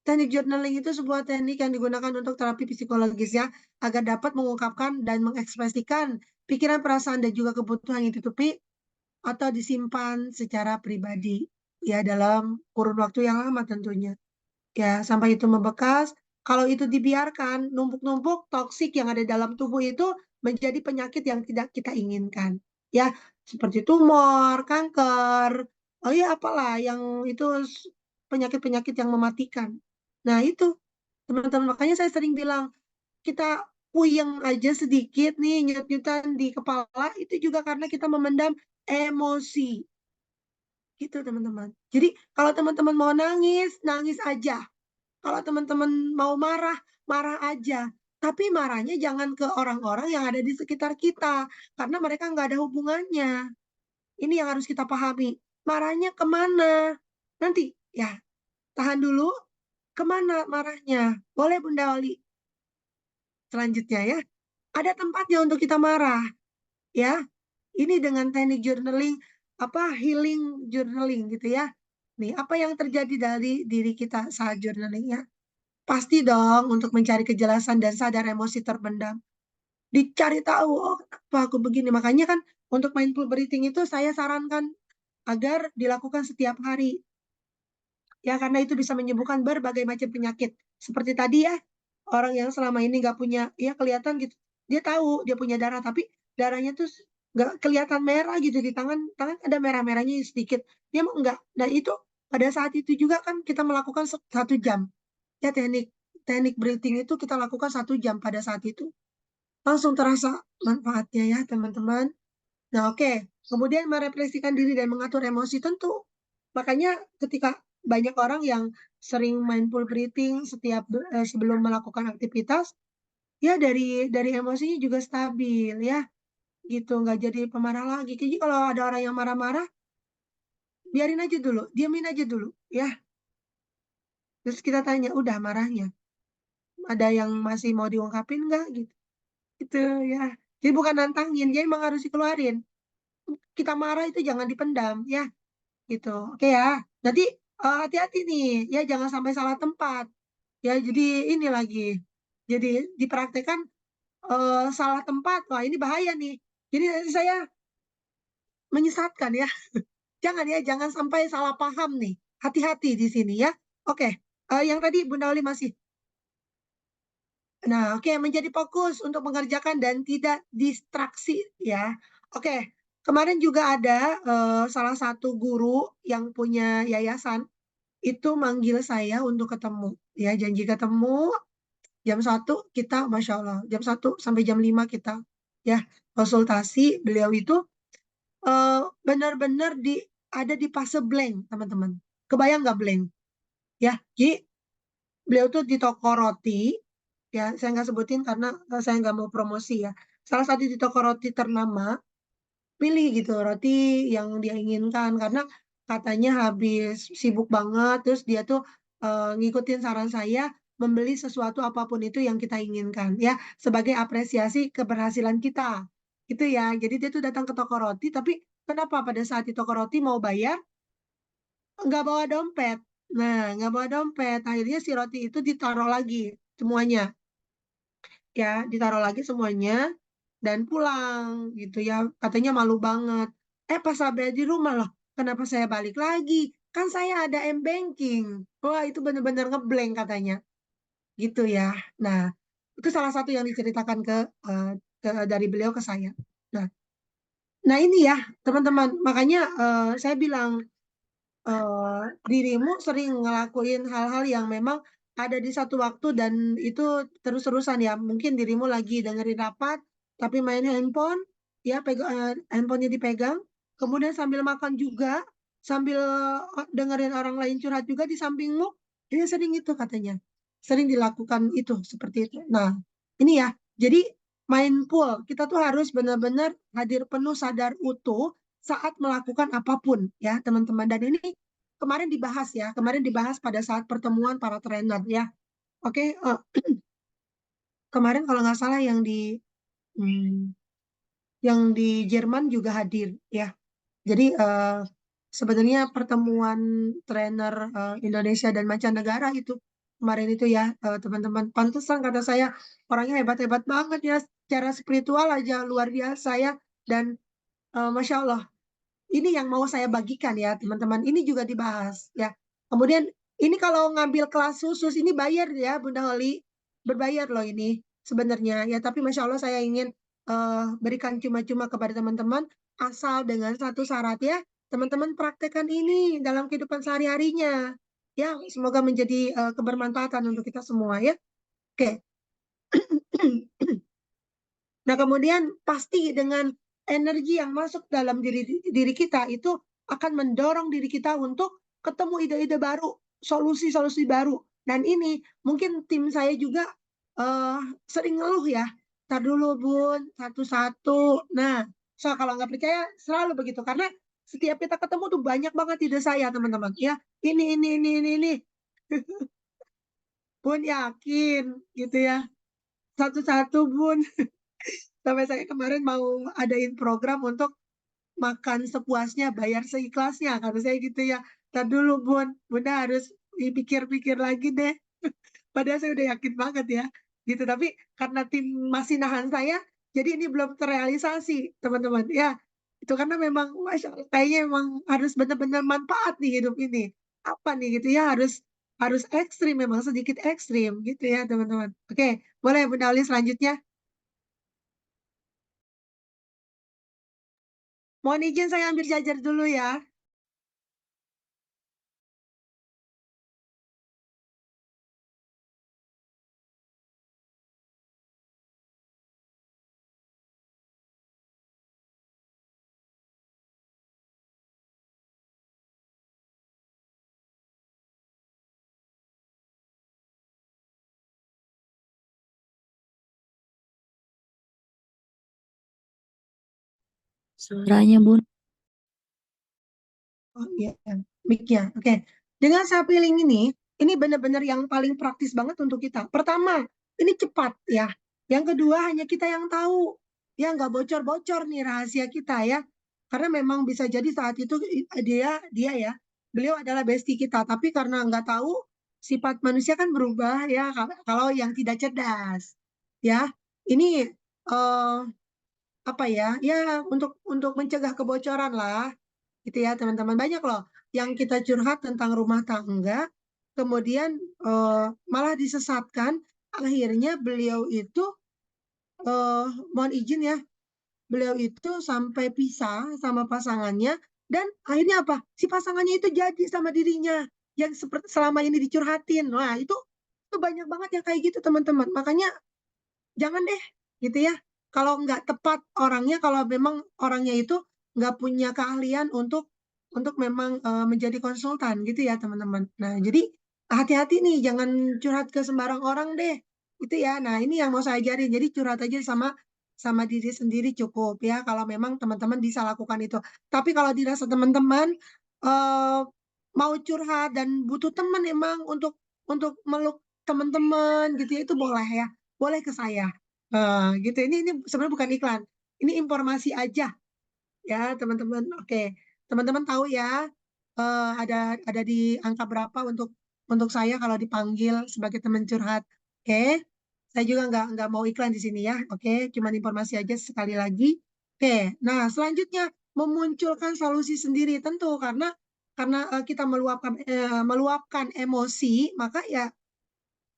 teknik journaling itu sebuah teknik yang digunakan untuk terapi psikologis ya agar dapat mengungkapkan dan mengekspresikan pikiran, perasaan dan juga kebutuhan yang ditutupi atau disimpan secara pribadi ya dalam kurun waktu yang lama tentunya. Ya, sampai itu membekas. Kalau itu dibiarkan, numpuk-numpuk toksik yang ada dalam tubuh itu menjadi penyakit yang tidak kita inginkan. Ya, seperti tumor, kanker, oh ya apalah yang itu penyakit-penyakit yang mematikan. Nah, itu teman-teman makanya saya sering bilang kita puyeng aja sedikit nih nyut-nyutan di kepala itu juga karena kita memendam emosi gitu teman-teman. Jadi kalau teman-teman mau nangis, nangis aja. Kalau teman-teman mau marah, marah aja. Tapi marahnya jangan ke orang-orang yang ada di sekitar kita. Karena mereka nggak ada hubungannya. Ini yang harus kita pahami. Marahnya kemana? Nanti, ya, tahan dulu. Kemana marahnya? Boleh Bunda Oli. Selanjutnya ya. Ada tempatnya untuk kita marah. Ya, ini dengan teknik journaling, healing journaling gitu ya. Nih, apa yang terjadi dari diri kita saat journaling ya? Pasti dong untuk mencari kejelasan dan sadar emosi terpendam. Dicari tahu, oh kenapa aku begini. Makanya kan untuk mindful breathing itu saya sarankan agar dilakukan setiap hari. Ya karena itu bisa menyembuhkan berbagai macam penyakit. Seperti tadi ya, orang yang selama ini nggak punya, ya kelihatan gitu. Dia tahu dia punya darah, tapi darahnya tuh nggak kelihatan merah gitu di tangan. Tangan ada merah-merahnya sedikit. Dia mau nggak. Dan itu pada saat itu juga kan kita melakukan 1 jam. Ya teknik teknik breathing itu kita lakukan 1 jam pada saat itu. Langsung terasa manfaatnya ya teman-teman. Nah oke, kemudian merefleksikan diri dan mengatur emosi tentu. Makanya ketika banyak orang yang sering mindful breathing sebelum melakukan aktivitas, ya dari emosinya juga stabil ya, gitu nggak jadi pemarah lagi. Jadi kalau ada orang yang marah-marah, biarin aja dulu, diamin aja dulu ya. Terus kita tanya, udah marahnya, ada yang masih mau diungkapin nggak gitu? Itu ya. Jadi bukan nantangin, jadi emang harus dikeluarin. Kita marah itu jangan dipendam ya, gitu. Oke ya. Nanti hati-hati nih, ya jangan sampai salah tempat. Ya, jadi ini lagi. Jadi dipraktekkan salah tempat. Wah, ini bahaya nih. Jadi nanti saya menyesatkan ya. Jangan ya, jangan sampai salah paham nih. Hati-hati di sini ya. Oke, yang tadi Bunda Oli masih. Nah, oke, menjadi fokus untuk mengerjakan dan tidak distraksi ya. Oke, kemarin juga ada salah satu guru yang punya yayasan itu manggil saya untuk ketemu. Ya, janji ketemu jam 1 kita, Masya Allah, jam 1 sampai jam 5 kita ya konsultasi. Beliau itu benar-benar ada di fase blank, teman-teman. Kebayang nggak blank? Ya, jadi beliau tuh di toko roti, ya saya nggak sebutin karena saya nggak mau promosi ya. Salah satu di toko roti ternama, pilih gitu roti yang dia inginkan karena katanya habis sibuk banget, terus dia tuh ngikutin saran saya membeli sesuatu apapun itu yang kita inginkan ya sebagai apresiasi keberhasilan kita. Gitu ya. Jadi dia tuh datang ke toko roti, tapi kenapa pada saat di toko roti mau bayar nggak bawa dompet? Nah, nggak bawa dompet. Akhirnya si roti itu ditaruh lagi semuanya, ya ditaruh lagi semuanya dan pulang gitu ya. Katanya malu banget. Pas sampai di rumah loh, kenapa saya balik lagi? Kan saya ada m-banking. Wah, itu benar-benar ngeblank katanya. Gitu ya. Nah, itu salah satu yang diceritakan eh, dari beliau ke saya. Nah, nah ini ya, teman-teman. Makanya saya bilang dirimu sering ngelakuin hal-hal yang memang ada di satu waktu dan itu terus-terusan ya. Mungkin dirimu lagi dengerin rapat, tapi main handphone, ya handphonenya dipegang, kemudian sambil makan juga, sambil dengerin orang lain curhat juga di sampingmu, dia sering itu katanya. sering dilakukan itu seperti itu. Nah, ini ya. Jadi mindful, kita tuh harus benar-benar hadir penuh sadar utuh saat melakukan apapun ya, teman-teman. Dan ini kemarin dibahas pada saat pertemuan para trainer ya. Oke, kemarin kalau nggak salah hmm, yang di Jerman juga hadir ya. Jadi sebenarnya pertemuan trainer Indonesia dan mancanegara itu kemarin itu ya, teman-teman. Pantesan kata saya orangnya hebat-hebat banget ya, secara spiritual aja luar biasa ya. Dan Masya Allah, ini yang mau saya bagikan ya teman-teman. Ini juga dibahas ya. Kemudian ini kalau ngambil kelas khusus ini bayar ya Bunda Holi, berbayar loh ini sebenarnya ya. Tapi Masya Allah saya ingin berikan cuma-cuma kepada teman-teman asal dengan satu syarat ya. Teman-teman praktekkan ini dalam kehidupan sehari-harinya. Ya, semoga menjadi kebermanfaatan untuk kita semua ya. Oke. Nah, kemudian pasti dengan energi yang masuk dalam diri kita itu akan mendorong diri kita untuk ketemu ide-ide baru, solusi-solusi baru. Dan ini mungkin tim saya juga sering ngeluh ya. Ntar dulu Bun, satu-satu. Nah, so kalau nggak percaya selalu begitu. Karena setiap kita ketemu tuh banyak banget ide saya teman-teman. Ya, ini. Bun yakin gitu ya. Satu-satu Bun. Sampai saya kemarin mau adain program untuk makan sepuasnya, bayar seikhlasnya. Kata saya gitu ya. Ntar dulu Bun, Bunda harus dipikir-pikir lagi deh. Padahal saya udah yakin banget ya. Gitu, tapi karena tim masih nahan saya, jadi ini belum terrealisasi, teman-teman. Ya, itu karena memang, Masya Allah, kayaknya memang harus benar-benar manfaat nih hidup ini. Apa nih gitu ya, harus harus ekstrim, memang sedikit ekstrim gitu ya, teman-teman. Oke, boleh Bunda Oli selanjutnya. Mohon izin saya ambil jajar dulu ya. Suaranya Bun. Oh iya, mic-nya. Oke. Dengan self healing ini benar-benar yang paling praktis banget untuk kita. Pertama, ini cepat ya. Yang kedua, hanya kita yang tahu. Ya, nggak bocor-bocor nih rahasia kita ya. Karena memang bisa jadi saat itu dia ya, beliau adalah bestie kita. Tapi karena nggak tahu, sifat manusia kan berubah ya. Kalau yang tidak cerdas, ya. Ini eh, apa ya? Ya untuk mencegah kebocoran lah gitu ya teman-teman, banyak loh yang kita curhat tentang rumah tangga kemudian malah disesatkan, akhirnya beliau itu eh, mohon izin ya, beliau itu sampai pisah sama pasangannya dan akhirnya apa, si pasangannya itu jadi sama dirinya yang seperti selama ini dicurhatin. Wah, itu banyak banget yang kayak gitu teman-teman, makanya jangan deh gitu ya, kalau nggak tepat orangnya, kalau memang orangnya itu nggak punya keahlian untuk memang menjadi konsultan gitu ya teman-teman. Nah jadi hati-hati nih, jangan curhat ke sembarang orang deh gitu ya. Nah ini yang mau saya ajarin, jadi curhat aja sama sama diri sendiri cukup ya, kalau memang teman-teman bisa lakukan itu. Tapi kalau dirasa teman-teman eh, mau curhat dan butuh teman emang untuk meluk teman-teman gitu ya, itu boleh ya, boleh ke saya. Gitu. Ini sebenarnya bukan iklan. Ini informasi aja ya, teman-teman. Oke. Teman-teman tahu ya, ada di angka berapa untuk saya kalau dipanggil sebagai teman curhat. Oke. Saya juga nggak mau iklan di sini ya. Oke, cuman informasi aja sekali lagi. Oke. Nah, selanjutnya memunculkan solusi sendiri tentu karena kita meluapkan emosi, maka ya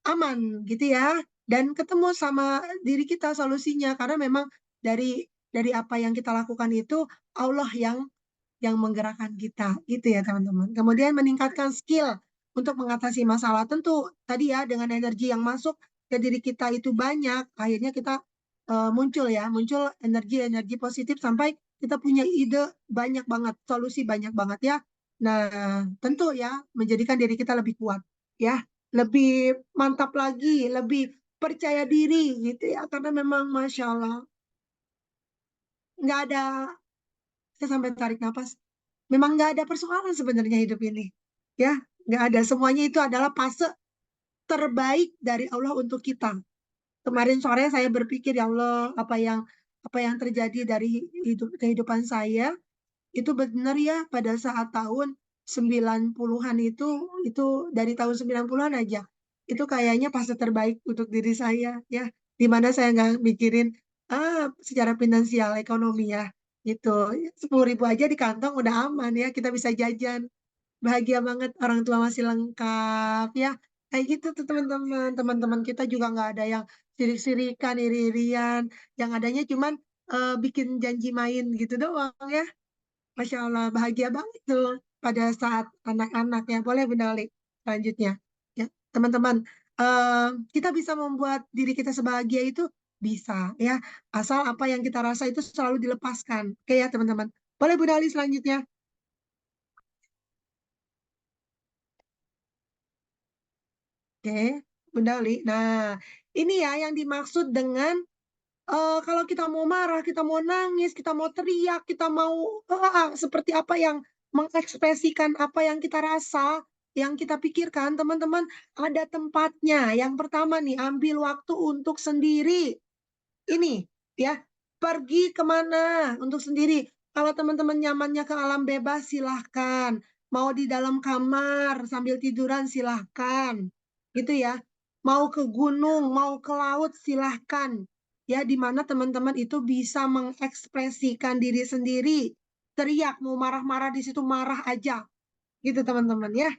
aman gitu ya, dan ketemu sama diri kita solusinya, karena memang dari apa yang kita lakukan itu Allah yang menggerakkan kita gitu ya teman-teman. Kemudian meningkatkan skill untuk mengatasi masalah, tentu tadi ya, dengan energi yang masuk ke diri kita itu banyak, akhirnya kita muncul energi-energi positif sampai kita punya ide banyak banget, solusi banyak banget ya. Nah tentu ya menjadikan diri kita lebih kuat ya. lebih mantap lagi, lebih percaya diri gitu ya. Karena memang Masya Allah, nggak ada, saya sampai tarik nafas, memang nggak ada persoalan sebenarnya hidup ini. Ya, nggak ada. Semuanya itu adalah fase terbaik dari Allah untuk kita. Kemarin sore saya berpikir, ya Allah, apa yang terjadi dari kehidupan saya itu benar ya pada saat tahun 90-an itu dari tahun 90-an aja. Itu kayaknya fase terbaik untuk diri saya ya. Di mana saya nggak mikirin secara finansial ekonomi ya. Gitu. 10.000 aja di kantong udah aman ya, kita bisa jajan. Bahagia banget, orang tua masih lengkap ya. Kayak gitu tuh teman-teman. Teman-teman kita juga nggak ada yang sirik-sirikan, iri-irian. Yang adanya cuman bikin janji main gitu doang ya. Masya Allah, bahagia banget tuh pada saat anak-anak ya. Boleh Bunda Oli, selanjutnya. Ya, teman-teman, eh, kita bisa membuat diri kita sebahagia itu bisa ya. Asal apa yang kita rasa itu selalu dilepaskan. Oke ya teman-teman. Boleh Bunda Oli selanjutnya. Oke, Bunda Oli. Nah, ini ya yang dimaksud dengan kalau kita mau marah, kita mau nangis, kita mau teriak, kita mau seperti apa yang mengekspresikan apa yang kita rasa, yang kita pikirkan, teman-teman, ada tempatnya. Yang pertama nih, ambil waktu untuk sendiri. Ini ya, pergi kemana untuk sendiri. Kalau teman-teman nyamannya ke alam bebas, silahkan. Mau di dalam kamar sambil tiduran, silahkan. Gitu ya. Mau ke gunung, mau ke laut, silahkan. Ya, di mana teman-teman itu bisa mengekspresikan diri sendiri. Teriak, mau marah-marah di situ, marah aja. Gitu teman-teman ya.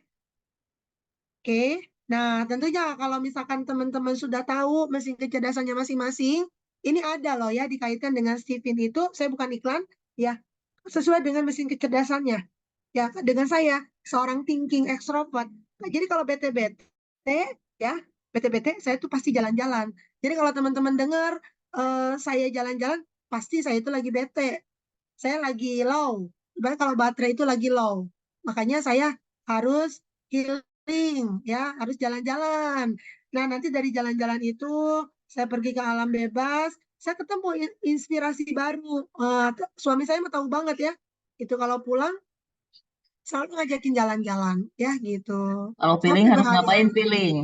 Oke, nah tentunya kalau misalkan teman-teman sudah tahu mesin kecerdasannya masing-masing, ini ada loh ya dikaitkan dengan Steven itu, saya bukan iklan, ya sesuai dengan mesin kecerdasannya, ya dengan saya seorang thinking extrovert. Nah, jadi kalau bete-bete, ya bete-bete, saya tuh pasti jalan-jalan. Jadi kalau teman-teman dengar saya jalan-jalan, pasti saya itu lagi bete, saya lagi low. Ibarat kalau baterai itu lagi low, makanya saya harus healing, ya, harus jalan-jalan. Nah, nanti dari jalan-jalan itu saya pergi ke alam bebas, saya ketemu inspirasi baru. Suami saya mau tahu banget ya, itu kalau pulang selalu ngajakin jalan-jalan, ya gitu. Kalau feeling Sampai harus bahagia. ngapain feeling?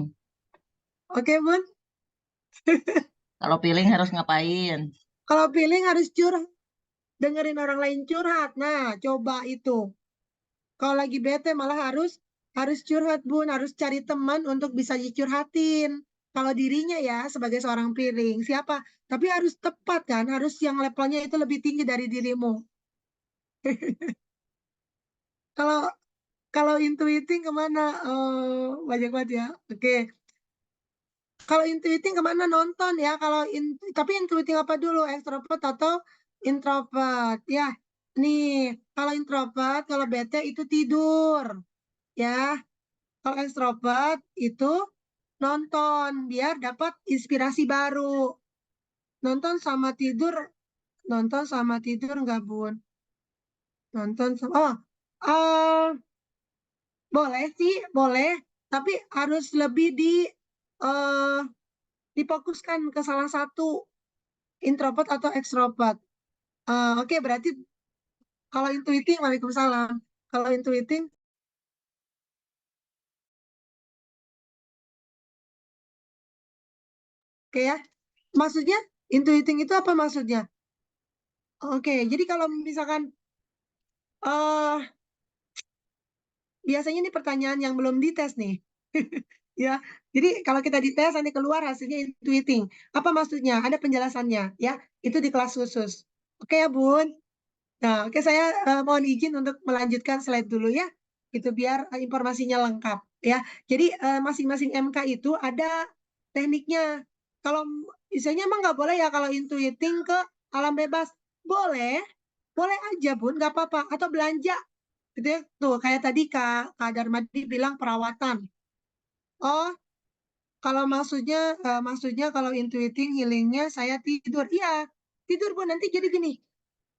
Oke, Bun. Kalau feeling harus ngapain? Kalau feeling harus curhat, dengerin orang lain curhat. Nah, coba itu. Kalau lagi bete malah harus curhat Bun, harus cari teman untuk bisa dicurhatin. Kalau dirinya ya sebagai seorang piring, siapa? Tapi harus tepat kan, harus yang levelnya itu lebih tinggi dari dirimu. Kalau kalau intuiting kemana? Banyak banget ya. Oke. Kalau intuiting kemana nonton ya? Tapi intuiting apa dulu? Extrovert atau introvert? Ya, nih kalau introvert, kalau bete itu tidur, ya. Kalau ekstrovert itu nonton biar dapat inspirasi baru. Nonton sama tidur, nonton sama tidur nggak Bun? Nonton sama, boleh sih, boleh. Tapi harus lebih eh, difokuskan ke salah satu introvert atau ekstrovert. Oke, berarti kalau intuiting, waalaikumsalam. Kalau intuiting, oke ya. Maksudnya, intuiting itu apa maksudnya? Oke, jadi kalau misalkan eh biasanya ini pertanyaan yang belum dites nih. Ya, jadi kalau kita dites nanti keluar hasilnya intuiting. Apa maksudnya? Ada penjelasannya ya. Itu di kelas khusus. Oke ya, Bun. Nah, oke saya mohon izin untuk melanjutkan slide dulu ya. Itu biar informasinya lengkap ya. Jadi masing-masing MK itu ada tekniknya. Kalau misalnya emang nggak boleh ya kalau intuiting ke alam bebas. Boleh, boleh aja Bun, nggak apa-apa. Atau belanja gitu ya. Tuh kayak tadi Kak Darmadi bilang perawatan. Oh, kalau maksudnya kalau intuiting healingnya saya tidur. Iya, tidur Bu. Nanti jadi gini.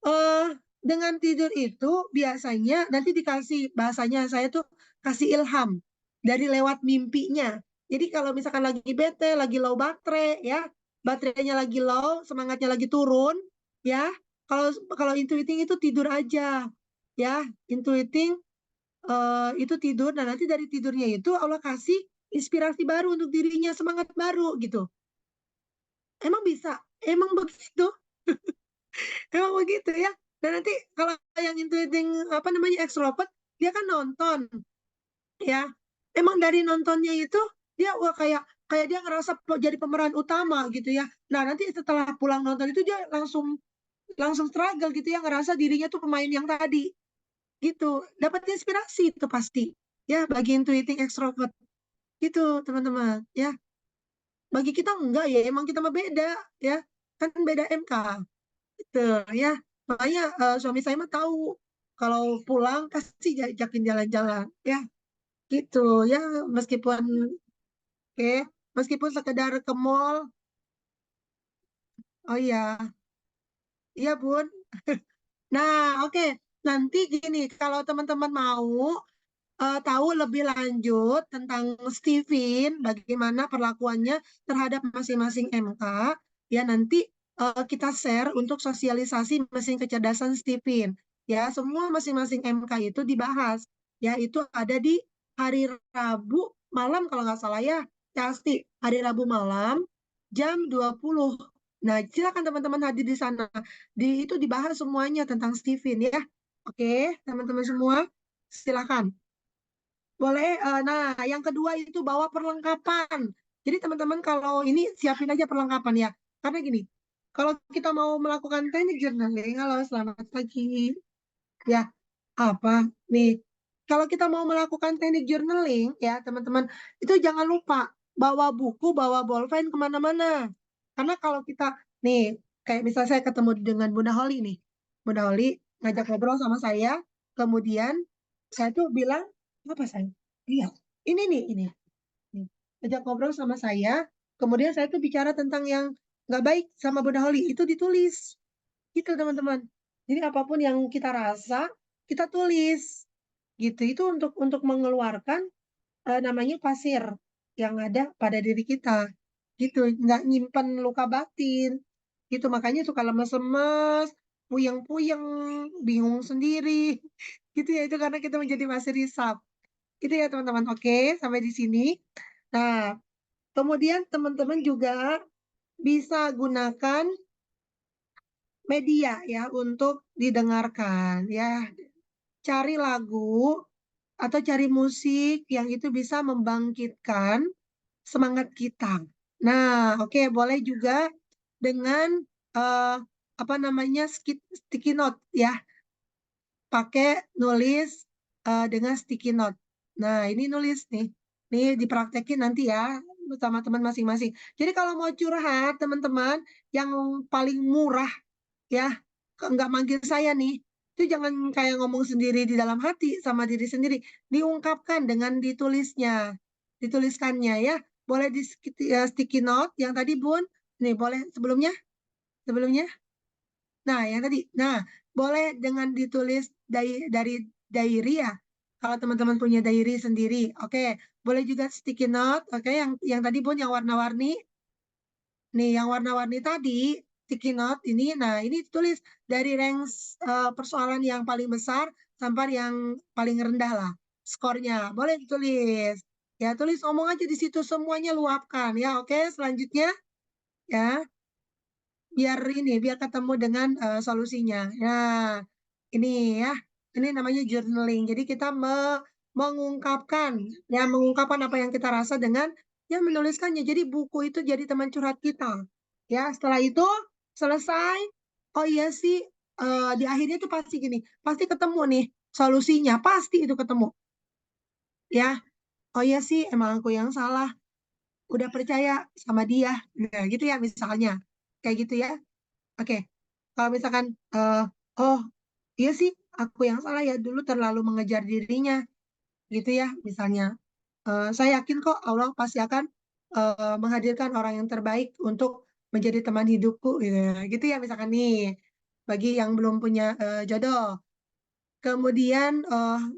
Eh, dengan tidur itu biasanya nanti dikasih bahasanya saya tuh kasih ilham dari lewat mimpinya. Jadi kalau misalkan lagi bete, lagi low baterai ya, baterainya lagi low, semangatnya lagi turun ya. Kalau kalau intuiting itu tidur aja ya, intuiting itu tidur. Nah, nanti dari tidurnya itu Allah kasih inspirasi baru untuk dirinya, semangat baru gitu. Emang bisa, emang begitu, emang begitu ya. Dan nanti kalau yang intuiting apa namanya extrovert, dia kan nonton ya. Emang dari nontonnya itu dia wah kayak kayak dia ngerasa jadi pemeran utama gitu ya. Nah, nanti setelah pulang nonton itu dia langsung langsung struggle gitu ya, ngerasa dirinya tuh pemain yang tadi gitu. Dapat inspirasi itu pasti ya bagi intuiting extrovert gitu teman-teman ya. Bagi kita enggak ya, emang kita mah beda ya, kan beda MK gitu ya. Makanya suami saya mah tahu kalau pulang pasti ajakin jalan-jalan ya gitu ya, meskipun oke, meskipun sekedar ke mall. Oh iya, iya Bun. Nah, oke. Nanti gini, kalau teman-teman mau tahu lebih lanjut tentang Steven, bagaimana perlakuannya terhadap masing-masing MK, ya nanti kita share untuk sosialisasi mesin kecerdasan Steven. Ya, semua masing-masing MK itu dibahas. Ya, itu ada di hari Rabu malam kalau nggak salah ya. Pasti hari Rabu malam jam 20. Nah, silakan teman-teman hadir di sana. Itu dibahas semuanya tentang Steven ya. Oke, teman-teman semua, silakan. Boleh. Nah, yang kedua itu bawa perlengkapan. Jadi teman-teman kalau ini siapin aja perlengkapan ya. Karena gini, kalau kita mau melakukan teknik journaling, halo selamat pagi. Ya, apa nih? Kalau kita mau melakukan teknik journaling ya teman-teman, itu jangan lupa bawa buku, bawa bolpen kemana-mana. Karena kalau kita nih, kayak misalnya saya ketemu dengan Bunda Holly nih. Bunda Holly ngajak ngobrol sama saya, kemudian saya tuh bilang, apa saya? Iya, ini nih, ini. Nih. Ngajak ngobrol sama saya, kemudian saya tuh bicara tentang yang nggak baik sama Bunda Holly, itu ditulis. Gitu teman-teman. Jadi apapun yang kita rasa, kita tulis. Gitu. Itu untuk mengeluarkan namanya pasir yang ada pada diri kita. Gitu. Nggak nyimpen luka batin. Gitu. Makanya suka lemas-lemas, puyeng-puyeng, bingung sendiri. Gitu ya. Itu karena kita menjadi pasir hisap. Gitu ya teman-teman. Oke, sampai di sini. Nah, kemudian teman-teman juga bisa gunakan media ya untuk didengarkan ya. Cari lagu atau cari musik yang itu bisa membangkitkan semangat kita. Nah, oke, boleh juga dengan eh, apa namanya sticky note ya, pakai nulis dengan sticky note. Nah, ini nulis nih, nih dipraktekin nanti ya sama teman masing-masing. Jadi kalau mau curhat teman-teman yang paling murah ya, nggak manggil saya nih, itu jangan kayak ngomong sendiri di dalam hati sama diri sendiri, diungkapkan dengan ditulisnya, dituliskannya ya. Boleh di sticky note yang tadi Bun, nih boleh sebelumnya, sebelumnya. Nah yang tadi, nah boleh dengan ditulis dari diary ya. Kalau teman-teman punya diary sendiri, oke. Boleh juga sticky note, oke. Yang tadi Bun yang warna-warni. Nih, yang warna-warni tadi, sticky note ini, nah ini tulis dari range persoalan yang paling besar sampai yang paling rendah lah skornya. Boleh ditulis. Ya, tulis omong aja di situ semuanya luapkan ya. Oke, selanjutnya ya, biar ketemu dengan solusinya. Nah, ini ya. Ini namanya journaling. Jadi kita mengungkapkan ya, mengungkapkan apa yang kita rasa dengan ya menuliskannya. Jadi buku itu jadi teman curhat kita. Ya, setelah itu selesai. Oh iya sih, di akhirnya itu pasti gini, pasti ketemu nih solusinya, pasti itu ketemu. Ya, oh iya sih, emang aku yang salah. Udah percaya sama dia. Nah, gitu ya misalnya. Kayak gitu ya. Oke. Kalau misalkan, oh iya sih, aku yang salah ya dulu terlalu mengejar dirinya, gitu ya, misalnya. Saya yakin kok Allah pasti akan menghadirkan orang yang terbaik untuk menjadi teman hidupku, gitu, gitu ya, misalkan nih, bagi yang belum punya jodoh. Kemudian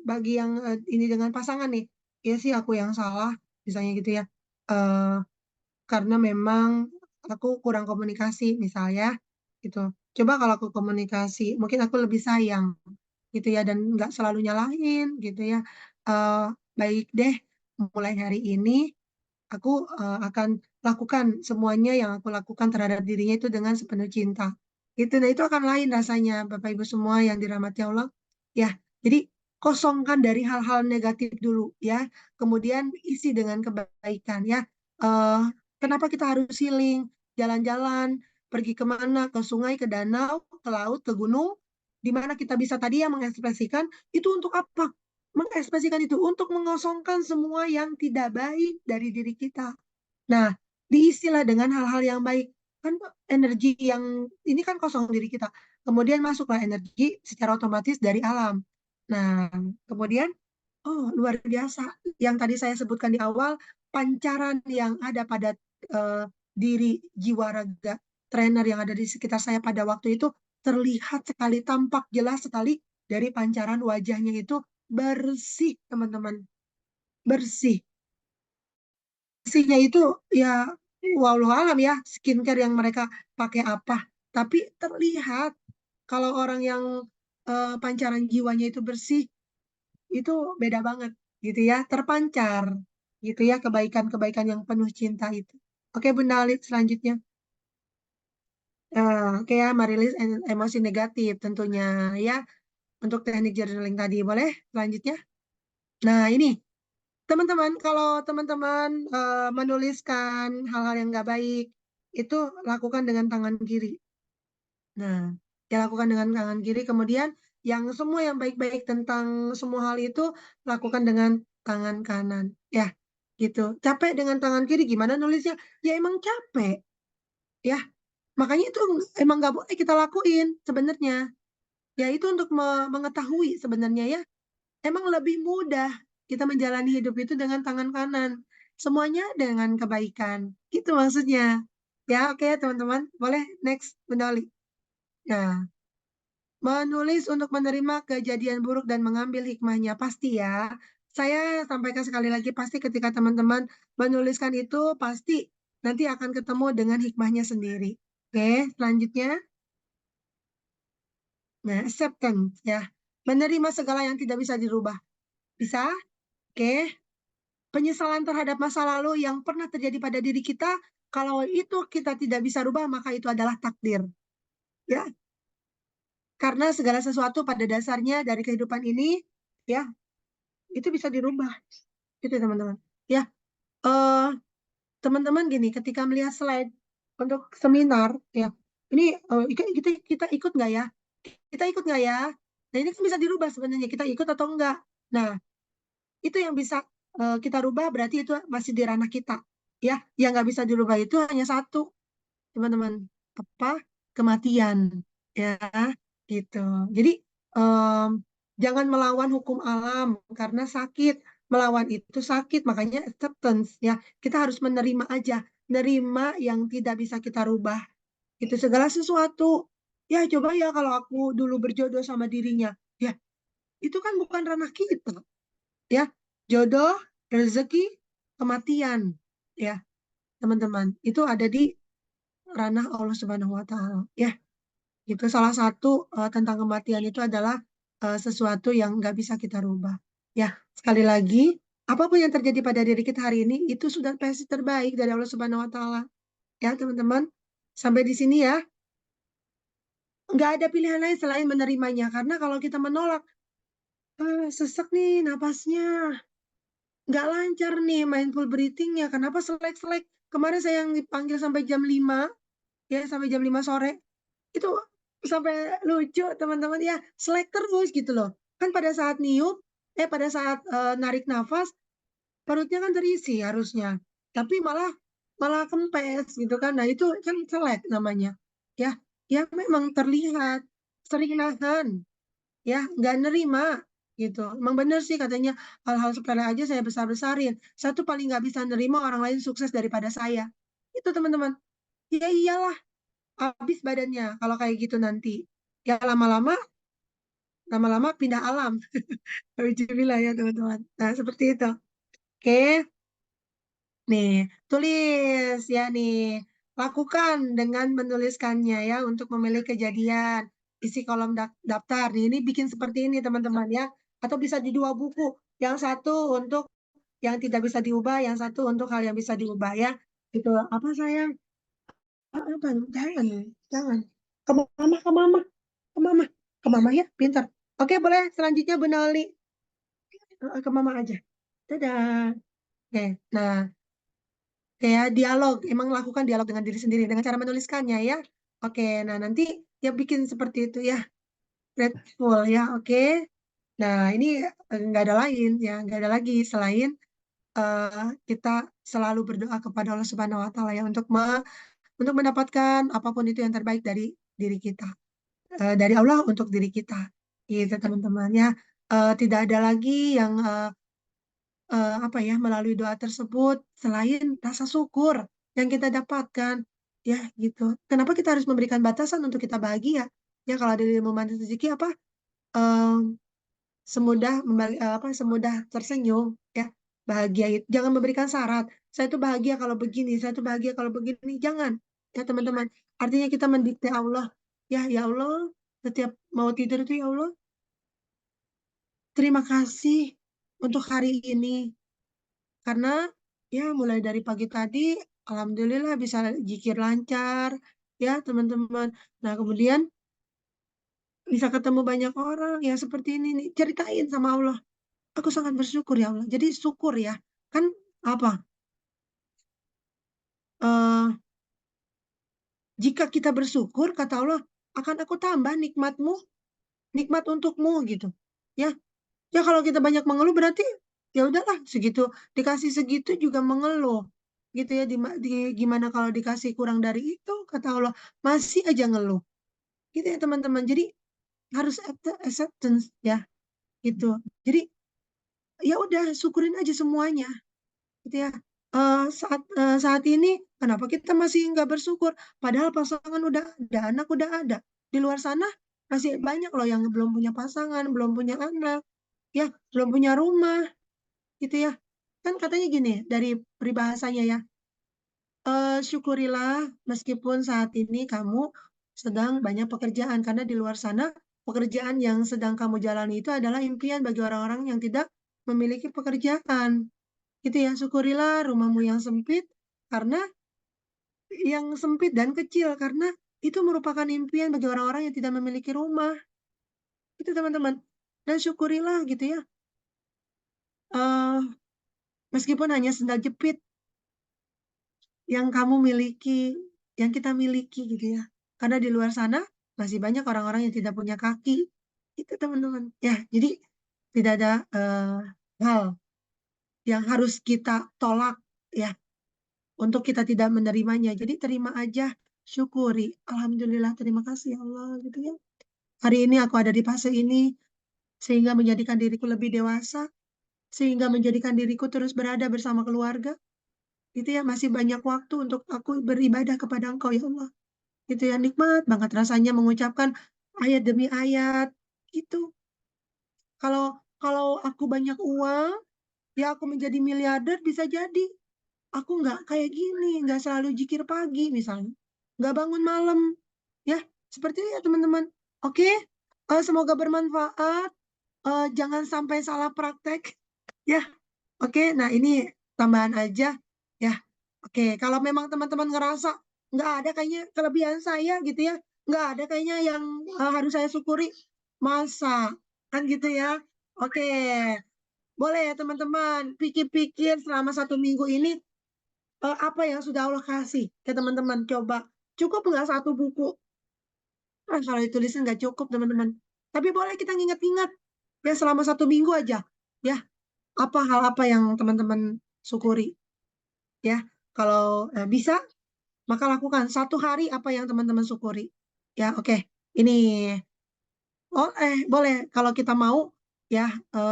bagi yang ini dengan pasangan nih, ya sih aku yang salah, misalnya gitu ya. eh, karena memang aku kurang komunikasi misalnya gitu. Coba kalau aku komunikasi, mungkin aku lebih sayang gitu ya dan nggak selalu nyalahin gitu ya. Eh, Baik deh, mulai hari ini aku akan lakukan semuanya yang aku lakukan terhadap dirinya itu dengan sepenuh cinta. Itu, nah itu akan lain rasanya, Bapak Ibu semua yang dirahmati Allah. Ya, jadi kosongkan dari hal-hal negatif dulu ya, kemudian isi dengan kebaikan ya. Eh, Kenapa kita harus healing, jalan-jalan, pergi kemana, ke sungai, ke danau, ke laut, ke gunung, di mana kita bisa tadi yang mengekspresikan itu untuk apa? Mengekspresikan itu untuk mengosongkan semua yang tidak baik dari diri kita. Nah, diisilah dengan hal-hal yang baik. Kan energi yang ini kan kosong diri kita. Kemudian masuklah energi secara otomatis dari alam. Nah, kemudian, oh luar biasa. Yang tadi saya sebutkan di awal, pancaran yang ada pada eh, diri jiwa raga trainer yang ada di sekitar saya pada waktu itu terlihat sekali, tampak jelas sekali dari pancaran wajahnya itu bersih, teman-teman. Bersih. Bersihnya itu ya walau alam ya, skincare yang mereka pakai apa. Tapi terlihat kalau orang yang pancaran jiwanya itu bersih, itu beda banget gitu ya, terpancar gitu ya kebaikan-kebaikan yang penuh cinta itu. Oke, Bunda Alit selanjutnya. Oke ya, merilis emosi negatif tentunya ya untuk teknik journaling tadi. Boleh selanjutnya? Nah, ini teman-teman, kalau teman-teman menuliskan hal-hal yang nggak baik, itu lakukan dengan tangan kiri. Nah, ya lakukan dengan tangan kiri. Kemudian yang semua yang baik-baik tentang semua hal itu lakukan dengan tangan kanan. Ya, gitu. Capek dengan tangan kiri, gimana nulisnya? Ya emang capek, ya. Makanya itu emang nggak boleh kita lakuin sebenarnya. Ya itu untuk mengetahui sebenarnya ya. Emang lebih mudah kita menjalani hidup itu dengan tangan kanan. Semuanya dengan kebaikan. Itu maksudnya. Ya, oke teman-teman. Boleh next, Bunda Oli. Nah, menulis untuk menerima kejadian buruk dan mengambil hikmahnya. Pasti ya. Saya sampaikan sekali lagi, pasti ketika teman-teman menuliskan itu, pasti nanti akan ketemu dengan hikmahnya sendiri. Oke, selanjutnya. Nah, acceptance ya. Menerima segala yang tidak bisa dirubah. Bisa? Oke. Penyesalan terhadap masa lalu yang pernah terjadi pada diri kita, kalau itu kita tidak bisa rubah, maka itu adalah takdir. Ya, karena segala sesuatu pada dasarnya dari kehidupan ini, ya, itu bisa dirubah. Gitu, teman-teman. Ya, eh, teman-teman gini, ketika melihat slide untuk seminar, ya, ini kita ikut nggak ya? Kita ikut nggak ya? Nah, ini kan bisa dirubah sebenarnya, kita ikut atau enggak. Nah, itu yang bisa kita rubah berarti itu masih di ranah kita. Ya, yang nggak bisa dirubah itu hanya satu, teman-teman, apa kematian ya gitu. Jadi em, jangan melawan hukum alam karena sakit, melawan itu sakit, makanya acceptance ya, kita harus menerima aja, nerima yang tidak bisa kita rubah itu segala sesuatu. Ya coba ya kalau aku dulu berjodoh sama dirinya, ya itu kan bukan ranah kita ya, jodoh, rezeki, kematian ya teman-teman, itu ada di ranah Allah Subhanahu wa taala. Ya, itu salah satu tentang kematian itu adalah sesuatu yang nggak bisa kita rubah. Ya, sekali lagi, apapun yang terjadi pada diri kita hari ini itu sudah versi terbaik dari Allah Subhanahu wa taala. Ya, teman-teman. Sampai di sini ya. Nggak ada pilihan lain selain menerimanya. Karena kalau kita menolak, sesek nih napasnya, nggak lancar nih mindful breathing-nya. Kenapa selek-selek? Kemarin saya yang dipanggil sampai jam 5, ya sampai jam 5 sore. Itu sampai lucu teman-teman ya, selek terus gitu loh. Kan pada saat niup, pada saat narik nafas, perutnya kan terisi harusnya, tapi malah malah kempes gitu kan. Nah itu kan selek namanya. Ya, ya memang terlihat sering nahan, ya nggak nerima gitu. Emang bener sih katanya hal-hal sepele aja saya besar-besarin. Satu paling nggak bisa nerima orang lain sukses daripada saya. Itu teman-teman. Ya iyalah, habis badannya kalau kayak gitu nanti. Ya lama-lama pindah alam. Alhamdulillah ya teman-teman. Nah seperti itu. Oke, Nih, tulis ya nih. Lakukan dengan menuliskannya ya untuk memilih kejadian. Isi kolom daftar. Nih, ini bikin seperti ini teman-teman ya. Atau bisa di dua buku. Yang satu untuk yang tidak bisa diubah, yang satu untuk hal yang bisa diubah ya. Itu apa sayang? Apa? Jangan, jangan. Ke mama, ke mama, ke mama, ke mama ya, pintar. Oke, boleh. Selanjutnya Bu Noli. Ke mama aja. Dadah. Oke, nah kayak dialog, emang lakukan dialog dengan diri sendiri dengan cara menuliskannya ya. Oke, nah nanti ya bikin seperti itu ya, grateful ya, oke. Nah ini nggak ada lain ya, nggak ada lagi selain kita selalu berdoa kepada Allah Subhanahu Wa Taala ya untuk mendapatkan apapun itu yang terbaik dari diri kita, dari Allah untuk diri kita, gitu teman-teman ya. Tidak ada lagi yang apa ya melalui doa tersebut selain rasa syukur yang kita dapatkan ya gitu. Kenapa kita harus memberikan batasan untuk kita bahagia? Ya kalau ada ilmu mantis rezeki apa em, semudah tersenyum ya bahagia itu jangan memberikan syarat. Saya itu bahagia kalau begini, saya itu bahagia kalau begini. Jangan ya teman-teman. Artinya kita mendikte Allah. Ya Allah, setiap mau tidur itu ya Allah, terima kasih untuk hari ini. Karena ya mulai dari pagi tadi, alhamdulillah bisa zikir lancar, ya teman-teman. Nah kemudian bisa ketemu banyak orang ya seperti ini nih. Ceritain sama Allah. Aku sangat bersyukur ya Allah. Jadi syukur ya. Kan apa? eh Jika kita bersyukur, kata Allah, akan aku tambah nikmatmu, nikmat untukmu gitu. Ya, ya kalau kita banyak mengeluh berarti ya udahlah segitu dikasih segitu juga mengeluh gitu ya gimana kalau dikasih kurang dari itu kata Allah masih aja ngeluh gitu ya teman-teman jadi harus acceptance ya gitu jadi ya udah syukurin aja semuanya gitu ya. Saat ini kenapa kita masih nggak bersyukur padahal pasangan udah ada anak udah ada di luar sana masih banyak loh yang belum punya pasangan belum punya anak ya belum punya rumah gitu ya. Kan katanya gini dari peribahasanya ya, syukurilah meskipun saat ini kamu sedang banyak pekerjaan karena di luar sana pekerjaan yang sedang kamu jalani itu adalah impian bagi orang-orang yang tidak memiliki pekerjaan. Gitu ya, syukurilah rumahmu yang sempit karena yang sempit dan kecil karena itu merupakan impian bagi orang-orang yang tidak memiliki rumah. Itu teman-teman. Dan syukurilah gitu ya. eh Meskipun hanya sendal jepit yang kamu miliki, yang kita miliki gitu ya. Karena di luar sana masih banyak orang-orang yang tidak punya kaki. Itu teman-teman. Ya, jadi tidak ada hal yang harus kita tolak ya untuk kita tidak menerimanya. Jadi terima aja, syukuri. Alhamdulillah, terima kasih ya Allah gitu ya. Hari ini aku ada di fase ini sehingga menjadikan diriku lebih dewasa, sehingga menjadikan diriku terus berada bersama keluarga. Itu ya masih banyak waktu untuk aku beribadah kepada Engkau ya Allah. Itu ya nikmat banget rasanya mengucapkan ayat demi ayat. Itu kalau kalau aku banyak uang, ya aku menjadi miliarder bisa jadi. Aku nggak kayak gini, nggak selalu jikir pagi misalnya, nggak bangun malam, ya seperti itu ya teman-teman. Oke, semoga bermanfaat. Jangan sampai salah praktek, ya. Oke, nah ini tambahan aja, ya. Oke, kalau memang teman-teman ngerasa nggak ada kayaknya kelebihan saya gitu ya, nggak ada kayaknya yang harus saya syukuri, masa kan gitu ya. Oke, boleh ya teman-teman pikir-pikir selama 1 minggu ini apa yang sudah Allah kasih ke teman-teman coba cukup nggak satu buku kalau ditulisin nggak cukup teman-teman tapi boleh kita nginget-inget ya selama 1 minggu aja ya apa hal apa yang teman-teman syukuri ya kalau bisa maka lakukan 1 hari apa yang teman-teman syukuri ya oke ini boleh kalau kita mau ya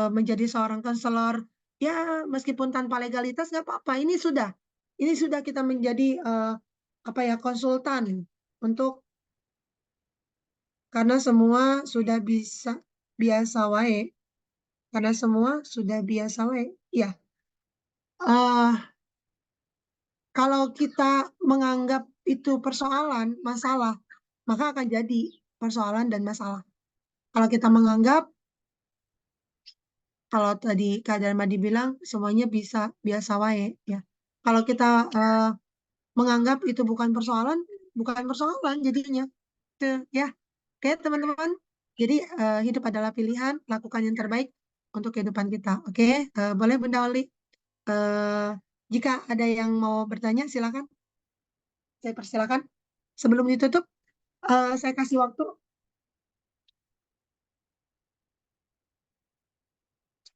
menjadi seorang konselor ya meskipun tanpa legalitas nggak apa-apa ini sudah kita menjadi apa ya konsultan untuk karena semua sudah bisa biasa wae karena semua sudah biasa wae ya. Kalau kita menganggap itu persoalan, masalah, maka akan jadi persoalan dan masalah. Kalau kita menganggap, kalau tadi Kak Darmadi bilang semuanya bisa biasa wae ya. Kalau kita menganggap itu bukan persoalan jadinya. Itu ya. Oke, teman-teman. Jadi hidup adalah pilihan, lakukan yang terbaik untuk kehidupan kita. Oke, boleh Bunda Oli. Eh, Jika ada yang mau bertanya, silakan. Saya persilakan. Sebelum ditutup, saya kasih waktu.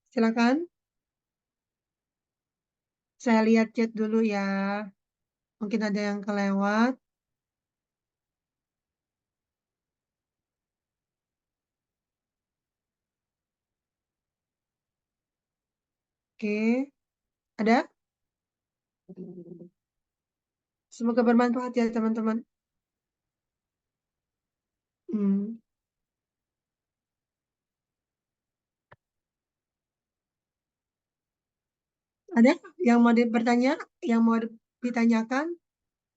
Silakan. Saya lihat chat dulu ya. Mungkin ada yang kelewat. Oke, ada? Semoga bermanfaat ya teman-teman. Hmm. Ada yang mau bertanya, yang mau ditanyakan?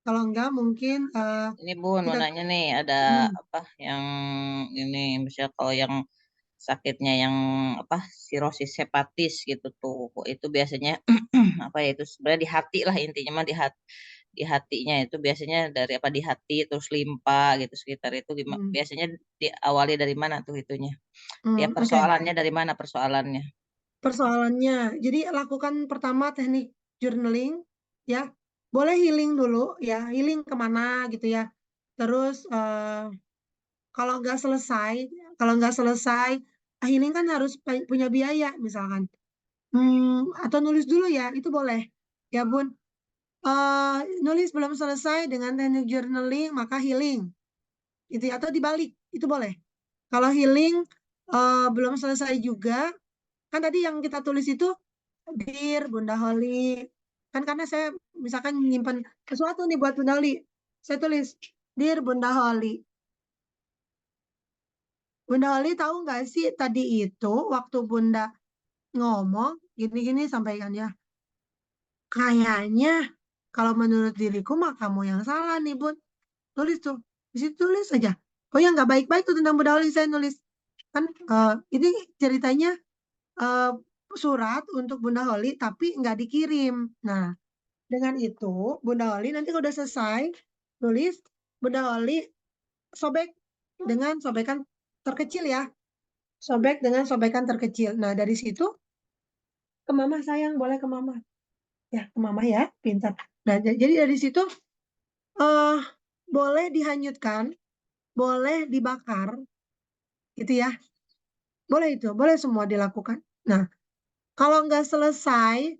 Kalau enggak, mungkin Ini Bun, mau kita. nanya nih, ada Hmm, apa yang ini, misalnya kalau yang sakitnya yang apa sirosis hepatis gitu tuh, itu biasanya apa ya itu sebenarnya di hati lah intinya mah di hatinya itu biasanya dari apa di hati terus limpa gitu sekitar itu hmm, biasanya diawali dari mana tuh itunya? Ya oke. persoalannya dari mana persoalannya? Persoalannya, jadi lakukan pertama teknik journaling, ya. Boleh healing dulu, ya. Healing kemana gitu ya. Terus kalau nggak selesai, healing kan harus punya biaya, misalkan. Atau nulis dulu ya, itu boleh. Ya Bun, nulis belum selesai dengan teknik journaling, maka healing. Gitu ya. Atau dibalik, itu boleh. Kalau healing belum selesai juga, kan tadi yang kita tulis itu, Dear Bunda Holly. Kan karena saya misalkan menyimpan sesuatu nih buat Bunda Holly. Saya tulis, Dear Bunda Holly. Bunda Holly tahu nggak sih tadi itu waktu Bunda ngomong gini-gini sampaikan ya. Kayaknya kalau menurut diriku mah kamu yang salah nih Bun. Tulis tuh. Di situ tulis aja. Oh ya nggak baik-baik tuh tentang Bunda Holly saya nulis. Kan ini ceritanya eh, surat untuk Bunda Holly tapi nggak dikirim. Nah, dengan itu, Bunda Oli nanti kalau udah selesai tulis, Bunda Oli sobek dengan sobekan terkecil ya. Sobek dengan sobekan terkecil. Nah, dari situ ke mama sayang, boleh ke mama. Ya, ke mama ya, pintar. Nah, jadi dari situ eh boleh dihanyutkan, boleh dibakar, gitu ya. Boleh itu, boleh semua dilakukan. Nah, kalau nggak selesai,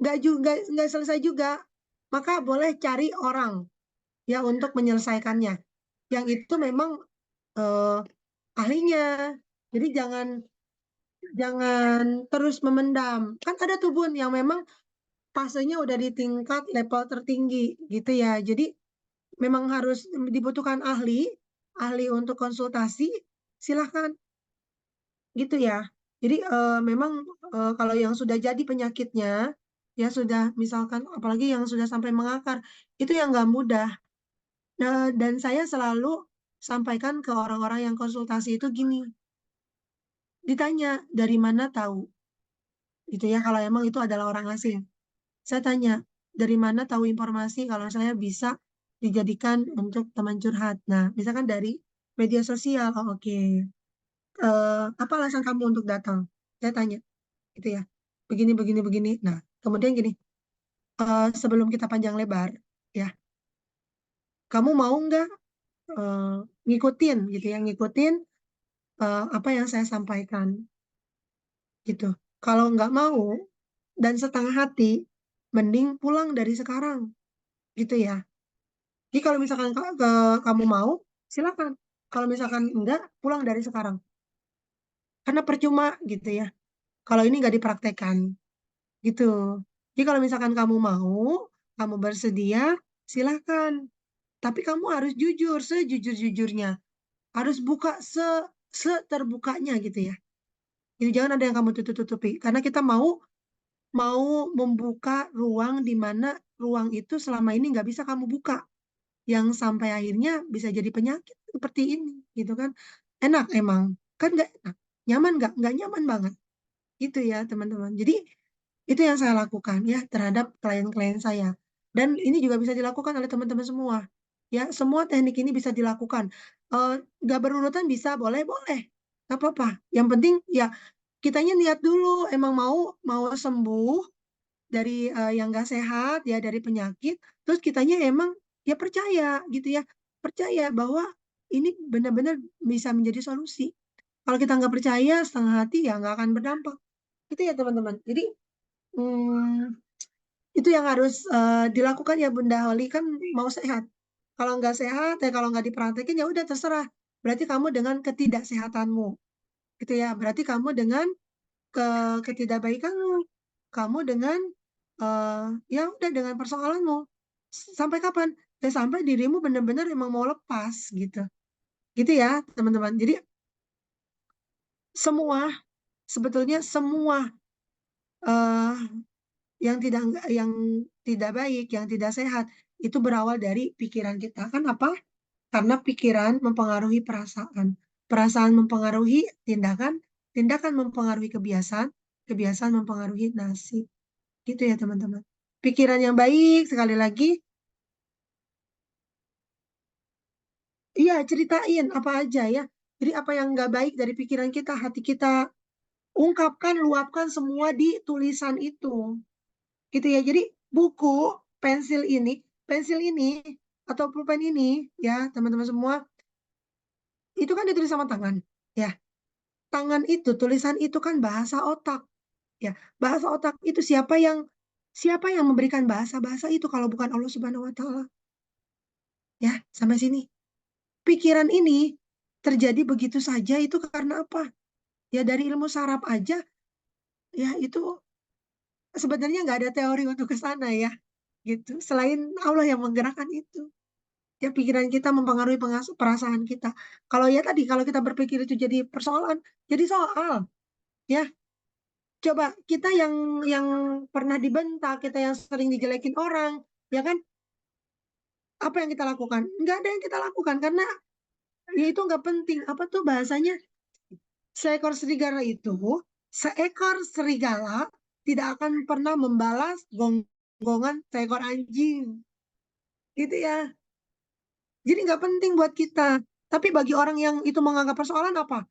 nggak selesai juga, maka boleh cari orang ya untuk menyelesaikannya. Yang itu memang eh, ahlinya. Jadi jangan jangan terus memendam. Kan ada tuh Bun yang memang fasenya udah di tingkat level tertinggi gitu ya. Jadi memang harus dibutuhkan ahli untuk konsultasi. Silahkan gitu ya. Jadi memang kalau yang sudah jadi penyakitnya ya sudah misalkan apalagi yang sudah sampai mengakar itu yang nggak mudah. Nah, dan saya selalu sampaikan ke orang-orang yang konsultasi itu gini, ditanya dari mana tahu, gitu ya. Kalau emang itu adalah orang asing, saya tanya dari mana tahu informasi kalau saya bisa dijadikan untuk teman curhat. Nah, misalkan dari media sosial, oh, oke. Apa alasan kamu untuk datang? Saya tanya, gitu ya. Begini, begini, begini. Nah, kemudian gini, sebelum kita panjang lebar, ya, kamu mau nggak eh, ngikutin, gitu ya, ngikutin apa yang saya sampaikan, gitu. Kalau nggak mau dan setengah hati, mending pulang dari sekarang, gitu ya. Jadi kalau misalkan kamu mau, silakan. Kalau misalkan enggak, pulang dari sekarang. Karena percuma, gitu ya. Kalau ini nggak dipraktekkan, gitu. Jadi kalau misalkan kamu mau, kamu bersedia, silakan. Tapi kamu harus jujur, sejujur-jujurnya. Harus buka seterbukanya, gitu ya. Jadi jangan ada yang kamu tutup-tutupi. Karena kita mau mau membuka ruang di mana ruang itu selama ini nggak bisa kamu buka, yang sampai akhirnya bisa jadi penyakit seperti ini, gitu kan? Enak emang? Kan nggak enak. Nyaman nggak? Nggak nyaman banget. Gitu ya, teman-teman. Jadi, itu yang saya lakukan ya terhadap klien-klien saya. Dan ini juga bisa dilakukan oleh teman-teman semua. Ya, semua teknik ini bisa dilakukan. Nggak berurutan bisa, boleh, boleh. Nggak apa-apa. Yang penting ya kitanya niat dulu, emang mau mau sembuh dari yang nggak sehat ya, dari penyakit. Terus kitanya emang ya percaya gitu ya, percaya bahwa ini benar-benar bisa menjadi solusi. Kalau kita nggak percaya setengah hati ya nggak akan berdampak. Itu ya teman-teman. Jadi hmm, itu yang harus dilakukan ya Bunda Holly, kan mau sehat. Kalau nggak sehat ya, kalau nggak dipraktekin ya udah terserah. Berarti kamu dengan ketidaksehatanmu, gitu ya. Berarti kamu dengan ketidakbaikanmu, kamu dengan ya udah dengan persoalanmu. Sampai kapan? Ya sampai dirimu benar-benar emang mau lepas gitu. Gitu ya teman-teman. Jadi semua sebetulnya semua eh, yang tidak baik, yang tidak sehat itu berawal dari pikiran kita. Kan apa? Karena pikiran mempengaruhi perasaan. Perasaan mempengaruhi tindakan, tindakan mempengaruhi kebiasaan, kebiasaan mempengaruhi nasib. Gitu ya teman-teman. Pikiran yang baik sekali lagi, iya ceritain apa aja ya. Jadi apa yang nggak baik dari pikiran kita, hati kita, ungkapkan, luapkan semua di tulisan itu. Gitu ya. Jadi buku, pensil ini atau pulpen ini ya teman-teman semua, itu kan ditulis sama tangan. Ya, tangan itu, tulisan itu kan bahasa otak. Ya, bahasa otak itu siapa yang memberikan bahasa-bahasa itu kalau bukan Allah Subhanahu wa taala? Ya, sampai sini. Pikiran ini terjadi begitu saja itu karena apa? Ya dari ilmu saraf aja, ya itu sebenarnya nggak ada teori untuk ke sana ya, gitu. Selain Allah yang menggerakkan itu. Ya pikiran kita mempengaruhi perasaan kita. Kalau ya tadi, kalau kita berpikir itu jadi persoalan, jadi soal. Ya, coba kita yang pernah dibentak, kita yang sering dijelekin orang, ya kan? Apa yang kita lakukan? Nggak ada yang kita lakukan karena ya itu nggak penting. Apa tuh bahasanya? Seekor serigala tidak akan pernah membalas gonggongan seekor anjing. Gitu ya. Jadi nggak penting buat kita. Tapi bagi orang yang itu menganggap persoalan apa?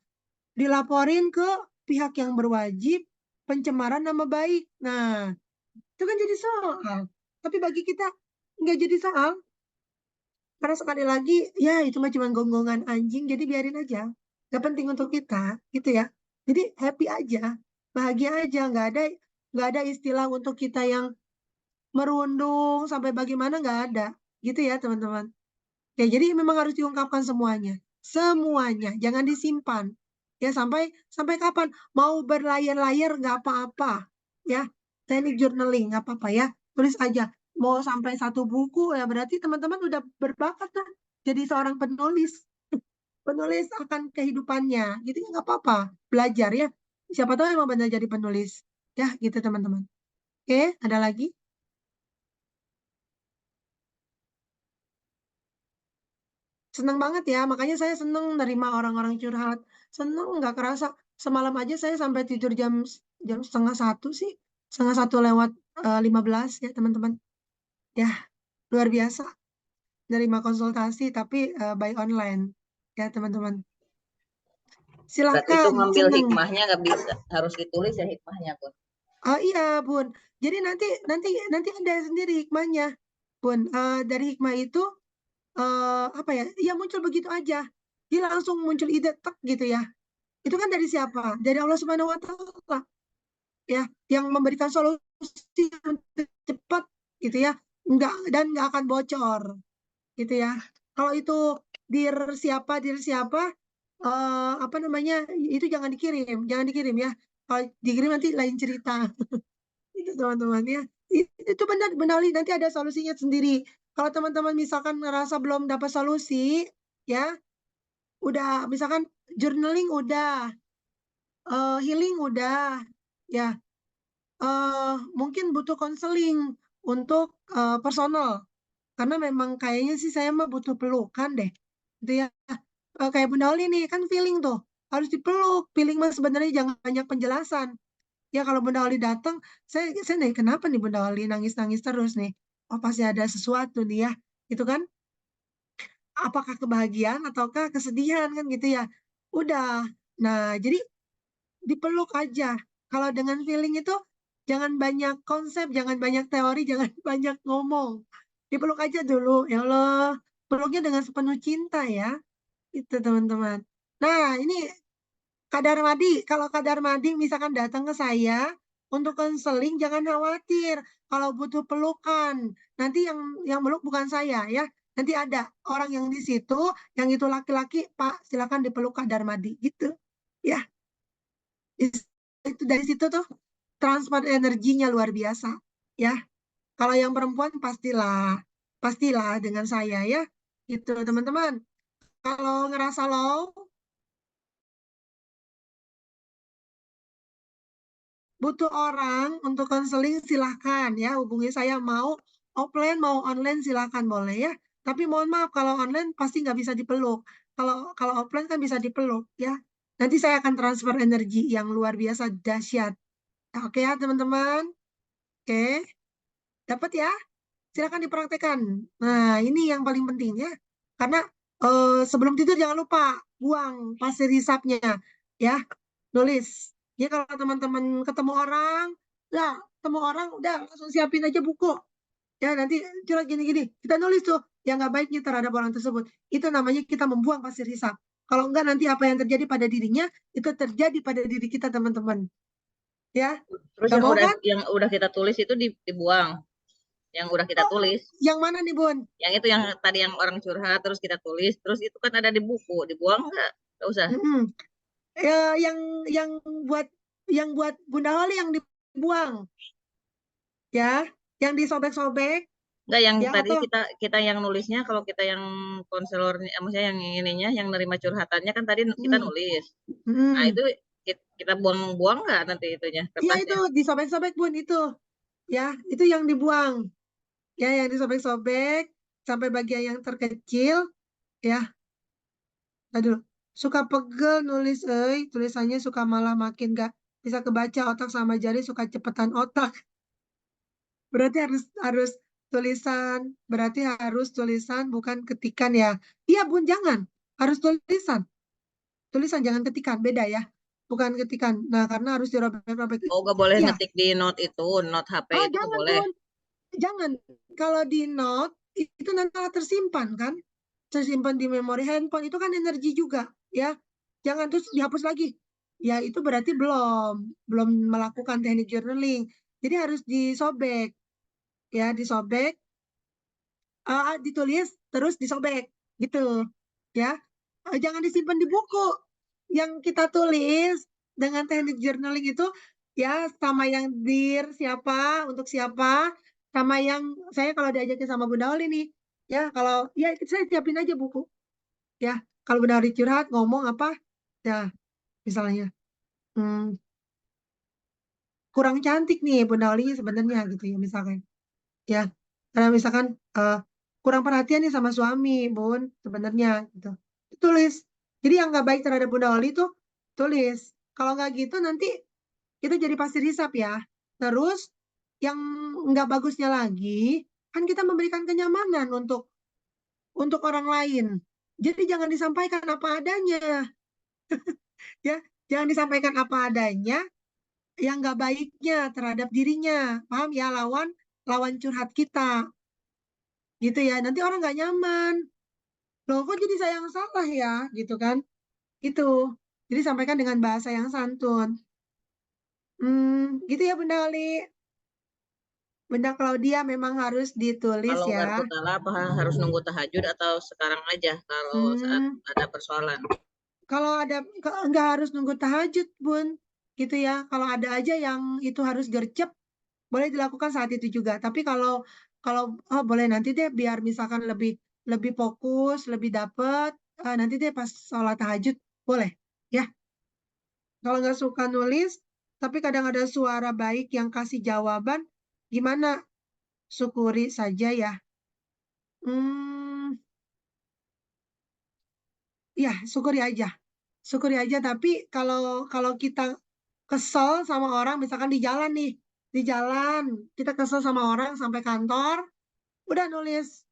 Dilaporin ke pihak yang berwajib, pencemaran nama baik. Nah, itu kan jadi soal. Tapi bagi kita nggak jadi soal. Karena sekali lagi, ya itu mah cuma gonggongan anjing, jadi biarin aja. Gak penting untuk kita, gitu ya. Jadi happy aja, bahagia aja, nggak ada istilah untuk kita yang merundung sampai bagaimana nggak ada, gitu ya teman-teman. Ya jadi memang harus diungkapkan semuanya, semuanya, jangan disimpan. Ya sampai sampai kapan? Mau berlayar-layar nggak apa-apa, ya. Teknik journaling nggak apa-apa ya, tulis aja. Mau sampai satu buku ya berarti teman-teman udah berbakat kan jadi seorang penulis, penulis akan kehidupannya, gitu ya nggak apa-apa. Belajar ya, siapa tahu emang benar jadi penulis, ya gitu teman-teman. Oke, ada lagi? Senang banget ya, makanya saya senang nerima orang-orang curhat. Senang nggak kerasa. Semalam aja saya sampai tidur jam jam setengah satu sih. Setengah satu lewat 15 ya teman-teman. Ya, luar biasa. Nerima konsultasi tapi by online. Ya teman-teman. Berarti itu Silahkan, ngambil senang. hikmahnya nggak bisa, harus ditulis ya hikmahnya pun. Oh iya Bun. Jadi nanti nanti nanti ada sendiri hikmahnya. Bun, dari hikmah itu apa ya? Ya muncul begitu aja. Dia langsung muncul ide tek gitu ya. Itu kan dari siapa? Dari Allah Subhanahu wa taala ya, yang memberikan solusi untuk cepat gitu ya. Nggak akan bocor gitu ya. Kalau itu dir siapa apa namanya? Itu jangan dikirim ya. Kalau dikirim nanti lain cerita. Itu teman-teman ya. Itu benar benar nanti ada solusinya sendiri. Kalau teman-teman misalkan ngerasa belum dapat solusi ya, udah misalkan journaling udah, healing udah, ya mungkin butuh konseling untuk personal. Karena memang kayaknya sih saya mah butuh pelukan deh. Gitu ya. Kayak Bunda Oli nih, kan feeling tuh. Harus dipeluk. Feeling mah sebenarnya jangan banyak penjelasan. Ya kalau Bunda Oli datang, saya nih kenapa nih Bunda Oli nangis-nangis terus nih? Oh pasti ada sesuatu nih ya. Gitu kan? Apakah kebahagiaan ataukah kesedihan kan gitu ya. Udah. Nah, jadi dipeluk aja. Kalau dengan feeling itu jangan banyak konsep, jangan banyak teori, jangan banyak ngomong. Dipeluk aja dulu, ya Allah. Peluknya dengan sepenuh cinta ya. Itu teman-teman. Nah, ini Kak Darmadi, kalau Kak Darmadi misalkan datang ke saya untuk konseling, jangan khawatir. Kalau butuh pelukan, nanti yang meluk bukan saya ya. Nanti ada orang yang di situ, yang itu laki-laki, Pak, silakan dipeluk Kak Darmadi gitu. Ya, itu dari situ tuh transfer energinya luar biasa ya. Kalau yang perempuan pastilah, pastilah dengan saya ya. Gitu teman-teman. Kalau ngerasa low, butuh orang untuk konseling silahkan ya. Hubungi saya mau offline mau online silahkan boleh ya. Tapi mohon maaf kalau online pasti nggak bisa dipeluk. Kalau offline kan bisa dipeluk ya. Nanti saya akan transfer energi yang luar biasa dahsyat. Oke ya teman-teman. Oke, dapat ya? Silakan dipraktekkan. Nah, ini yang paling penting ya. Karena sebelum tidur jangan lupa buang pasir hisapnya ya. Nulis. Ya kalau teman-teman ketemu orang, ya ketemu orang udah langsung siapin aja buku. Ya nanti curhat gini-gini. Kita nulis tuh yang nggak baiknya terhadap orang tersebut. Itu namanya kita membuang pasir hisap. Kalau enggak nanti apa yang terjadi pada dirinya itu terjadi pada diri kita teman-teman. Ya, Terus nggak mau kan? yang udah kita tulis itu dibuang. Yang udah kita Oh, tulis. yang mana nih Bun? Yang itu yang tadi yang orang curhat terus kita tulis, terus itu kan ada di buku, dibuang nggak? Nggak usah. Mm-mm. Yang buat yang buat Bunda Holly yang dibuang ya, yang disobek-sobek Nggak, yang ya tadi atau kita kita yang nulisnya, kalau kita yang konselornya, maksudnya yang ininya, yang nerima curhatannya kan tadi kita mm, nulis. Nah mm. itu kita buang-buang nggak nanti itunya Iya itu kertasnya? disobek-sobek Bun itu ya, itu yang dibuang ya, yang disobek-sobek sampai bagian yang terkecil ya. Aduh, suka pegel nulis, tulisannya suka malah makin gak bisa kebaca otak sama jari suka cepetan otak. Berarti harus tulisan, berarti harus tulisan bukan ketikan ya. Iya Bun, jangan. Harus tulisan. Tulisan jangan ketikan, beda ya. Bukan ketikan. Nah, karena harus dirobek-robek. Oh, nggak boleh Iya. ngetik di note itu, note HP Oh, itu nggak jangan boleh. Bun. Jangan. Kalau di note itu nanti akan tersimpan kan? Tersimpan di memori handphone itu kan energi juga, ya. Jangan terus dihapus lagi. Ya, itu berarti belum melakukan teknik journaling. Jadi harus disobek, ya, disobek ditulis terus disobek gitu ya. Jangan disimpan di buku yang kita tulis dengan teknik journaling itu ya, sama yang dir siapa untuk siapa, sama yang saya kalau diajakin sama Bunda Oli nih ya, kalau ya saya siapin aja buku ya. Kalau Bunda Oli curhat ngomong apa ya, misalnya hmm, kurang cantik nih Bunda Oli sebenarnya gitu ya misalkan ya, karena misalkan eh, kurang perhatian nih sama suami Bun sebenarnya gitu, tulis. Jadi yang nggak baik terhadap Bunda Oli tuh tulis. Kalau nggak gitu nanti kita jadi pasir hisap ya. Terus yang nggak bagusnya lagi kan kita memberikan kenyamanan untuk orang lain. Jadi jangan disampaikan apa adanya ya, jangan disampaikan apa adanya yang nggak baiknya terhadap dirinya. Paham ya, lawan lawan curhat kita gitu ya. Nanti orang nggak nyaman. Loh, kok jadi saya yang salah ya? Gitu kan? Itu. Jadi sampaikan dengan bahasa yang santun. Gitu ya Bunda Oli. Bunda Claudia memang harus ditulis Kalau ya. garpu kala apa harus nunggu tahajud atau sekarang aja kalau saat Hmm, ada persoalan? kalau ada nggak harus nunggu tahajud, Bun. Gitu ya. Kalau ada aja yang itu harus gercep, boleh dilakukan saat itu juga. Tapi kalau kalau oh boleh nanti deh biar misalkan lebih lebih fokus, lebih dapet, nanti deh pas sholat tahajud boleh. Ya, kalau nggak suka nulis, tapi kadang ada suara baik yang kasih jawaban, gimana? Syukuri saja ya. Hmm, ya syukuri aja. Syukuri aja, tapi kalau kalau kita kesel sama orang, misalkan di jalan nih, di jalan, kita kesel sama orang sampai kantor, udah nulis,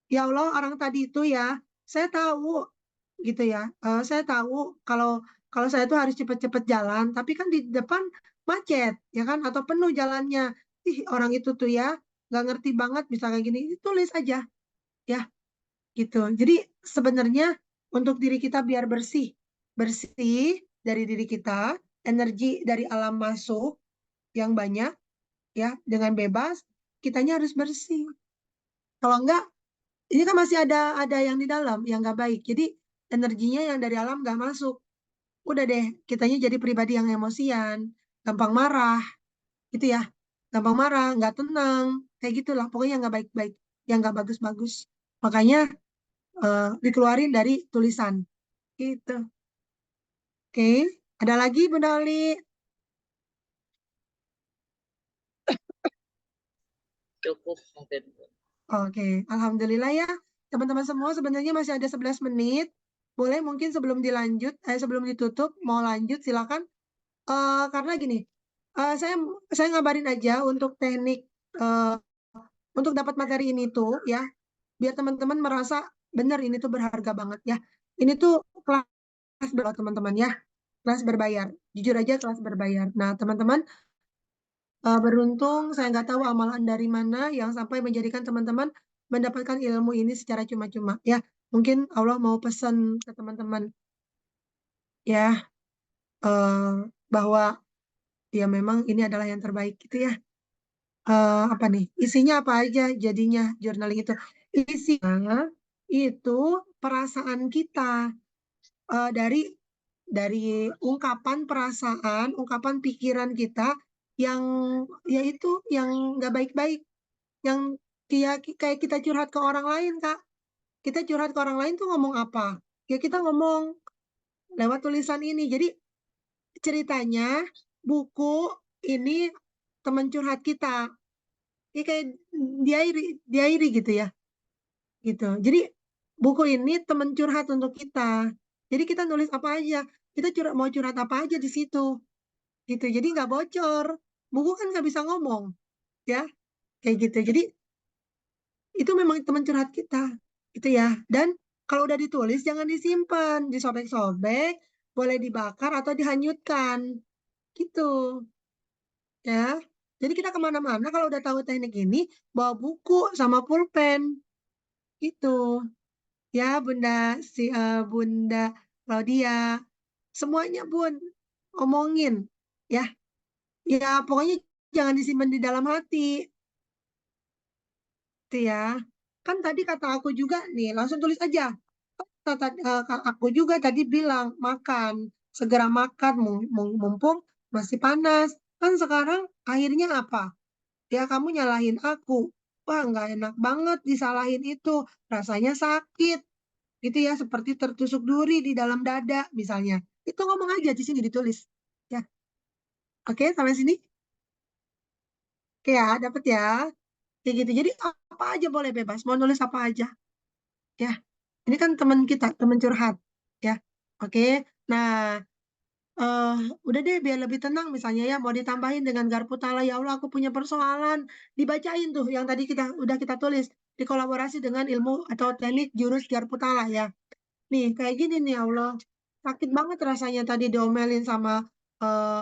ya Allah orang tadi itu ya, saya tahu gitu ya. Saya tahu kalau kalau saya tuh harus cepet-cepet jalan, tapi kan di depan macet, ya kan, atau penuh jalannya. Ih, orang itu tuh ya, nggak ngerti banget bisa kayak gini. Tulis aja, ya, gitu. Jadi sebenarnya untuk diri kita biar bersih, bersih dari diri kita, energi dari alam masuk yang banyak, ya, dengan bebas, kitanya harus bersih. Kalau enggak, ini kan masih ada yang di dalam yang nggak baik. Jadi energinya yang dari alam nggak masuk. Udah deh, kitanya jadi pribadi yang emosian, gampang marah, gitu ya. Gampang marah, nggak tenang, kayak gitulah. Pokoknya yang nggak baik-baik, yang nggak bagus-bagus. Makanya dikeluarin dari tulisan, gitu. Oke, ada lagi Bunda Oli? Cukup mungkin. Oke, Alhamdulillah ya. Teman-teman semua sebenarnya masih ada 11 menit. Boleh mungkin sebelum dilanjut, sebelum ditutup, mau lanjut silakan. Karena gini, eh, saya saya ngabarin aja untuk teknik eh, untuk dapat materi ini tuh ya, biar teman-teman merasa benar ini tuh berharga banget ya. Ini tuh kelas berbayar teman-teman ya, kelas berbayar. Jujur aja kelas berbayar. Nah teman-teman, beruntung saya nggak tahu amalan dari mana yang sampai menjadikan teman-teman mendapatkan ilmu ini secara cuma-cuma ya. Mungkin Allah mau pesan ke teman-teman ya, eh, bahwa ya memang ini adalah yang terbaik gitu ya. Apa nih? Isinya apa aja jadinya journaling itu? Isinya itu perasaan kita, dari ungkapan perasaan, ungkapan pikiran kita yang yaitu yang nggak baik-baik, yang kayak kita curhat ke orang lain, Kak. Kita curhat ke orang lain tuh ngomong apa? Ya kita ngomong lewat tulisan ini. Jadi ceritanya buku ini teman curhat kita. Ini kayak diary, diary gitu ya, gitu. Jadi buku ini teman curhat untuk kita. Jadi kita nulis apa aja, kita mau curhat apa aja di situ, gitu. Jadi nggak bocor. Buku kan nggak bisa ngomong, ya, kayak gitu. Jadi itu memang teman curhat kita, gitu ya. Dan kalau udah ditulis jangan disimpan, disobek-sobek, boleh dibakar atau dihanyutkan, gitu, ya. Jadi kita kemana-mana kalau udah tahu teknik ini, bawa buku sama pulpen, gitu. Ya, Bunda Claudia, semuanya Bun, omongin, ya. Ya, pokoknya jangan disimpan di dalam hati, gitu ya. Kan tadi kata aku juga nih, langsung tulis aja. Aku juga tadi bilang, makan, segera makan, mumpung masih panas. Kan sekarang akhirnya apa? Ya, kamu nyalahin aku. Wah, nggak enak banget disalahin itu. Rasanya sakit. Gitu ya, seperti tertusuk duri di dalam dada misalnya. Itu ngomong aja di sini ditulis. Ya, oke sampai sini. Oke ya, dapat ya. Kayak gitu. Jadi apa aja boleh bebas, mau nulis apa aja. Ya, ini kan teman kita, teman curhat. Ya, oke. Nah, eh udah deh biar lebih tenang misalnya ya, mau ditambahin dengan garpu tala, ya Allah aku punya persoalan. Dibacain tuh yang tadi kita tulis. Dikolaborasi dengan ilmu atau teknik jurus garpu tala ya. Nih, kayak gini nih, ya Allah. Sakit banget rasanya tadi diomelin sama eh,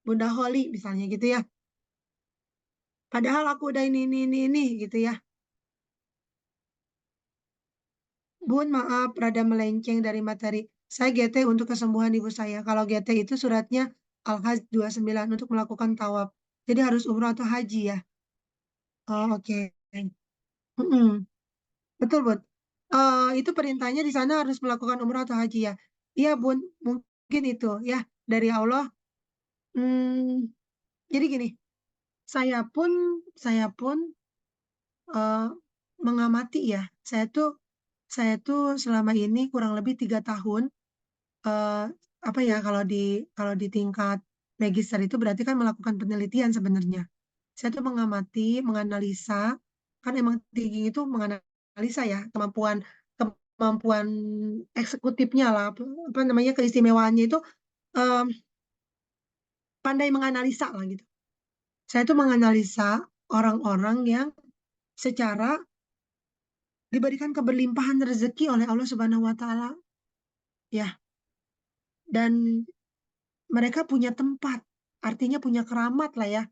Bunda Holly misalnya gitu ya. Padahal aku udah ini gitu ya. Bun, maaf, rada melenceng dari materi. Saya GT untuk kesembuhan ibu saya. Kalau GT itu suratnya Al-Hajj 29 untuk melakukan tawaf. Jadi harus umroh atau haji ya. Oh, oke. Mm-mm. Betul, Bun. Itu perintahnya di sana harus melakukan umroh atau haji ya. Iya, Bun. Mungkin itu ya dari Allah. Hmm, jadi gini, saya pun saya pun eh, mengamati ya. Saya tuh selama ini kurang lebih 3 tahun, eh, apa ya, kalau di tingkat Magister itu berarti kan melakukan penelitian sebenarnya. Saya tuh mengamati, menganalisa, kan emang thinking itu menganalisa ya, kemampuan kemampuan eksekutifnya lah, apa namanya, keistimewaannya itu em, pandai menganalisa lah gitu. Saya tuh menganalisa orang-orang yang secara diberikan keberlimpahan rezeki oleh Allah Subhanahu wa taala ya, dan mereka punya tempat, artinya punya keramat lah ya,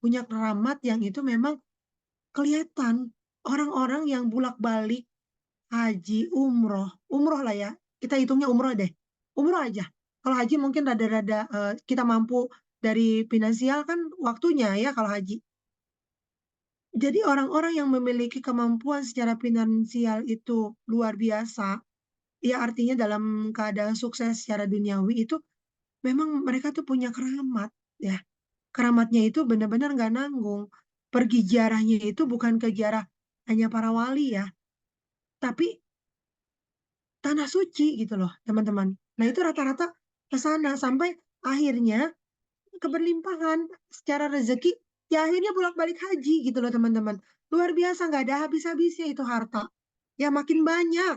punya keramat yang itu memang kelihatan orang-orang yang bulak-balik haji, umroh, umroh lah ya, kita hitungnya umroh deh, umroh aja. Kalau haji mungkin rada-rada kita mampu dari finansial kan waktunya ya kalau haji. Jadi orang-orang yang memiliki kemampuan secara finansial itu luar biasa, ya artinya dalam keadaan sukses secara duniawi itu memang mereka tuh punya keramat ya. Keramatnya itu benar-benar nggak nanggung. Pergi ziarahnya itu bukan ke ziarah hanya para wali ya, tapi tanah suci gitu loh, teman-teman. Nah, itu rata-rata ke sana sampai akhirnya keberlimpahan secara rezeki, ya akhirnya bolak-balik haji gitu loh, teman-teman. Luar biasa, nggak ada habis-habisnya itu harta. Ya makin banyak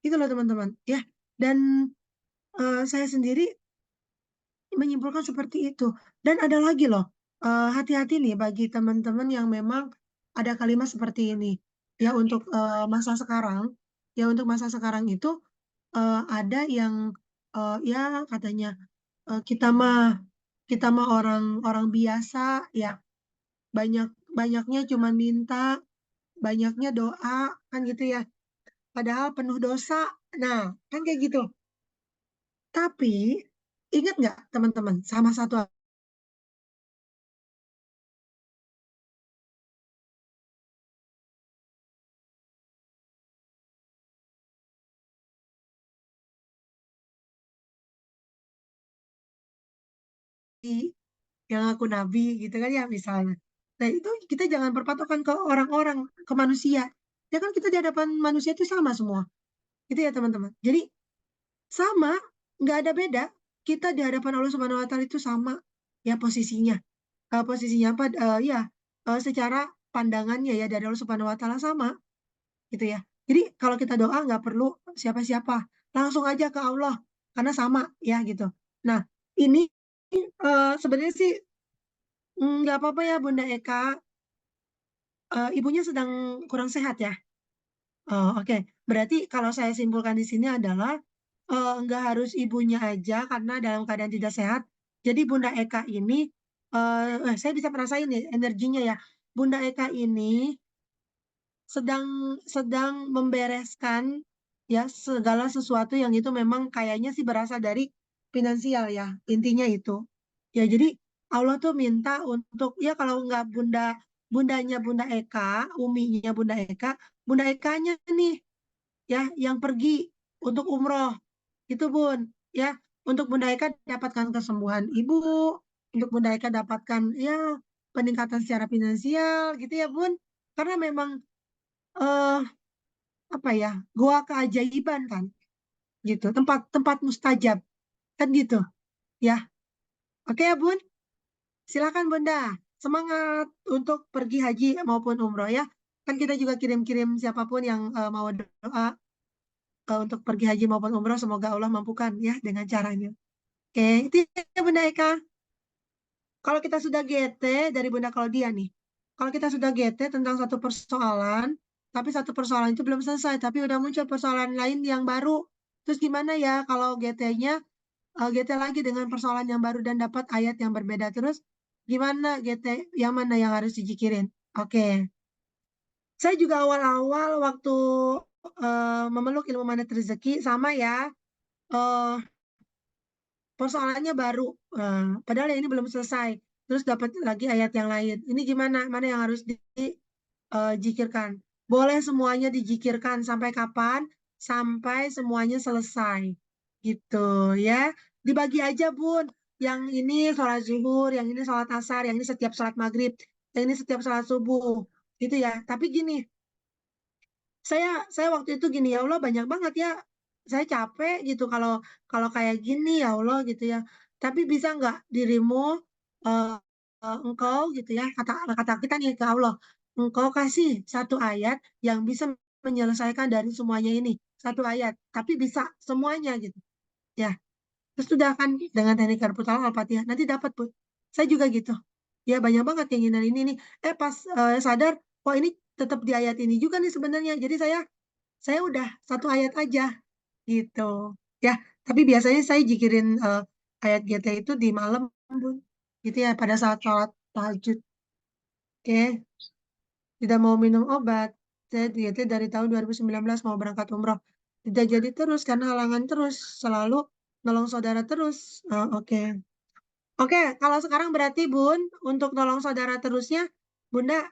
gitu loh, teman-teman. Ya, dan saya sendiri menyimpulkan seperti itu. Dan ada lagi loh, hati-hati nih bagi teman-teman yang memang ada kalimat seperti ini. Ya untuk masa sekarang, ya untuk masa sekarang itu ada yang ya katanya kita mah orang orang biasa ya, banyaknya cuma minta, banyaknya doa kan gitu ya. Padahal penuh dosa. Nah, kan kayak gitu. Tapi ingat nggak teman-teman sama satu lagi yang aku nabi gitu kan ya misalnya. Nah itu kita jangan berpatokan ke orang-orang, ke manusia. Ya kan kita di hadapan manusia itu sama semua. Gitu ya teman-teman. Jadi sama, nggak ada beda. Kita di hadapan Allah Subhanahu Wa Taala itu sama ya posisinya. Posisinya apa? Ya secara pandangannya ya dari Allah Subhanahu Wa Taala sama gitu ya. Jadi kalau kita doa nggak perlu siapa-siapa, langsung aja ke Allah karena sama ya gitu. Nah ini sebenarnya sih nggak apa-apa ya Bunda Eka. Ibunya sedang kurang sehat ya. Oh, oke. Berarti kalau saya simpulkan di sini adalah nggak harus ibunya aja karena dalam keadaan tidak sehat. Jadi Bunda Eka ini, saya bisa merasain nih energinya ya. Bunda Eka ini sedang sedang membereskan ya segala sesuatu yang itu memang kayaknya sih berasal dari finansial ya. Intinya itu. Ya, jadi Allah tuh minta untuk ya kalau nggak bundanya Bunda Eka, uminya Bunda Eka, Bunda Ekanya nih ya yang pergi untuk umroh itu Bun ya, untuk Bunda Eka dapatkan kesembuhan ibu, untuk Bunda Eka dapatkan ya peningkatan secara finansial gitu ya Bun, karena memang eh apa ya, goa keajaiban kan gitu, tempat tempat mustajab kan gitu ya. Oke ya Bun, silakan Bunda, semangat untuk pergi haji maupun umroh ya. Kan kita juga kirim-kirim siapapun yang mau doa untuk pergi haji maupun umroh, semoga Allah mampukan ya dengan caranya. Oke, itu ya Bunda Eka. Kalau kita sudah GT dari Bunda Klaudia nih, kalau kita sudah GT tentang satu persoalan, tapi satu persoalan itu belum selesai, tapi udah muncul persoalan lain yang baru. Terus gimana ya kalau GT-nya GT lagi dengan persoalan yang baru dan dapat ayat yang berbeda terus? Gimana GT yang mana yang harus dijikirin? Oke. Saya juga awal-awal waktu memeluk ilmu manat rezeki sama ya. eh Persoalannya baru. Padahal yang ini belum selesai. Terus dapat lagi ayat yang lain. Ini gimana? Mana yang harus dijikirkan? Boleh semuanya dijikirkan. Sampai kapan? Sampai semuanya selesai. Gitu ya. Dibagi aja Bun. Yang ini sholat zuhur, yang ini sholat asar, yang ini setiap sholat maghrib, yang ini setiap sholat subuh. Gitu ya. Tapi gini, saya waktu itu gini, ya Allah banyak banget ya, saya capek gitu kalau kalau kayak gini ya Allah gitu ya. Tapi bisa nggak dirimu, eh, engkau gitu ya, kata kita nih ke Allah, engkau kasih satu ayat yang bisa menyelesaikan dari semuanya ini. Satu ayat, tapi bisa semuanya gitu. Ya, terus sudah kan dengan teknik perpustakaan Al-Fatihah, nanti dapat pun. Saya juga gitu. Ya banyak banget keinginan ini nih. Pas sadar, wah ini tetap di ayat ini juga nih sebenarnya. Jadi saya udah satu ayat aja gitu. Ya, tapi biasanya saya jikirin ayat GT itu di malam, Bun. Gitu ya, pada saat sholat tahajud. Oke, tidak mau minum obat. Saya GT dari tahun 2019 mau berangkat umroh. Tidak jadi terus karena halangan terus. Selalu nolong saudara terus. Oke. Oke, kalau sekarang berarti Bun, untuk nolong saudara terusnya, Bunda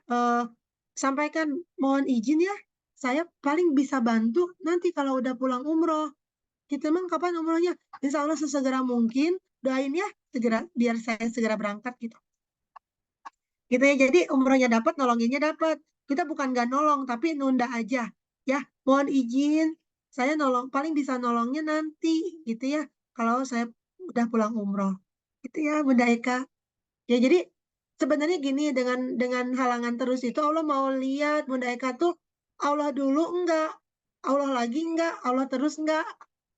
sampaikan mohon izin ya. Saya paling bisa bantu nanti kalau udah pulang umroh. Kita emang kapan umrohnya? Insya Allah sesegera mungkin. Doain ya, segera biar saya segera berangkat gitu. Gitu ya. Jadi umrohnya dapat, nolonginnya dapat. Kita bukan nggak nolong, tapi nunda aja. Ya, mohon izin. Saya nolong, paling bisa nolongnya nanti, gitu ya. Kalau saya udah pulang umroh. Gitu ya, Bunda Eka. Ya, jadi sebenarnya gini dengan halangan terus itu Allah mau lihat Bunda Eka tuh Allah dulu enggak, Allah lagi enggak, Allah terus enggak.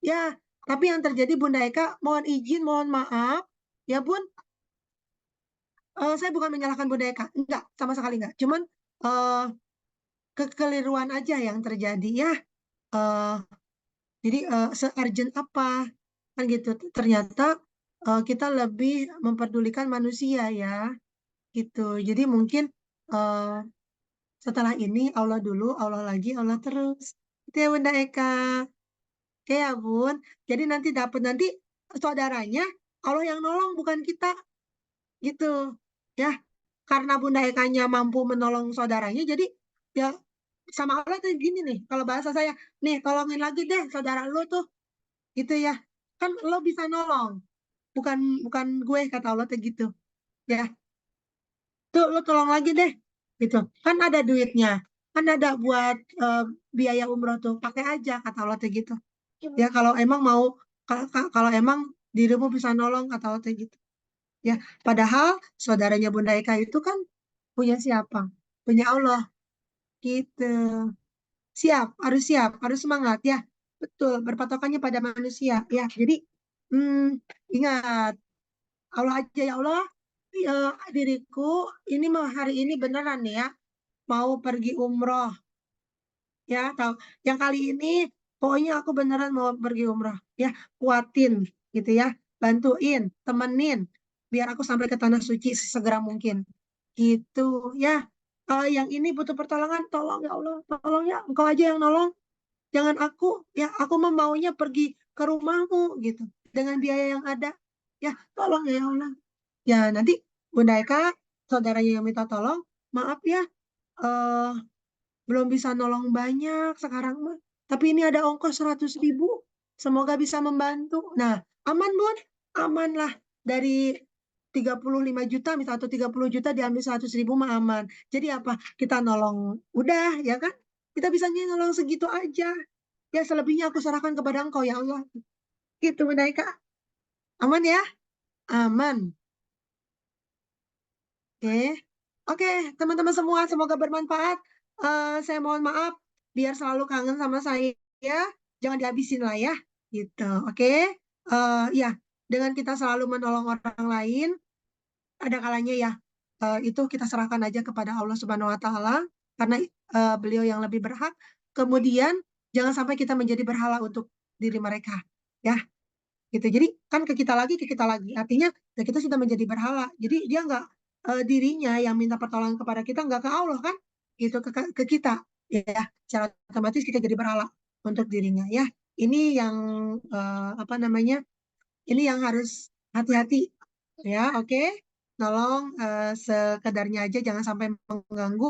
Ya, tapi yang terjadi Bunda Eka mohon izin, mohon maaf. Ya Bun, saya bukan menyalahkan Bunda Eka, enggak, sama sekali enggak. Cuman eh, kekeliruan aja yang terjadi ya. Eh, jadi se-urgent apa kan gitu. Ternyata kita lebih memperdulikan manusia ya gitu. Jadi mungkin eh, setelah ini Allah dulu, Allah lagi, Allah terus. Itu ya Bunda Eka. Oke ya Bun. Jadi nanti saudaranya Allah yang nolong bukan kita gitu. Ya, karena Bunda Ekanya mampu menolong saudaranya, jadi ya sama Allah tuh gini nih. Kalau bahasa saya, nih tolongin lagi deh saudara lu tuh, gitu ya. Kan lo bisa nolong, bukan bukan gue kata Allah tuh gitu. Ya, tuh lo tolong lagi deh gitu kan ada duitnya kan ada buat biaya umroh tuh pakai aja kata Allah tuh gitu ya kalau emang mau kalau emang dirimu bisa nolong kata Allah tuh gitu ya padahal saudaranya Bunda Eka itu kan punya siapa punya Allah gitu siap harus semangat ya betul berpatokannya pada manusia ya jadi ingat Allah aja ya Allah diriku ini mah hari ini beneran nih ya mau pergi umroh ya tahu yang kali ini pokoknya aku beneran mau pergi umroh ya kuatin gitu ya bantuin temenin biar aku sampai ke tanah suci sesegera mungkin gitu ya. Yang ini butuh pertolongan tolong ya Allah tolong ya engkau aja yang nolong jangan aku ya aku mah maunya pergi ke rumahmu gitu dengan biaya yang ada ya tolong ya Allah ya nanti Bunda Eka saudaranya yang minta tolong maaf ya eh belum bisa nolong banyak sekarang mah. Tapi ini ada ongkos 100.000. Semoga bisa membantu. Nah, aman Bun? Aman lah. Dari 35 juta misal atau 30 juta diambil 100.000 mah aman. Jadi apa? Kita nolong. Udah ya kan? Kita bisa nolong segitu aja. Ya selebihnya aku serahkan kepada engkau ya Allah. Gitu Bunda Eka. Aman ya? Aman. Oke, oke, teman-teman semua, semoga bermanfaat. Saya mohon maaf, biar selalu kangen sama saya, jangan dihabisin lah ya, gitu. Oke, ya, dengan kita selalu menolong orang lain, ada kalanya ya, itu kita serahkan aja kepada Allah Subhanahu Wa Taala, karena beliau yang lebih berhak. Kemudian jangan sampai kita menjadi berhala untuk diri mereka, ya gitu. Jadi kan ke kita lagi. Artinya ya kita sudah menjadi berhala. Jadi dia nggak dirinya yang minta pertolongan kepada kita nggak ke Allah kan, gitu ke kita. Ya, secara otomatis kita jadi berhala untuk dirinya. Ya, ini yang apa namanya? Ini yang harus hati-hati. Ya, oke. Tolong sekedarnya aja jangan sampai mengganggu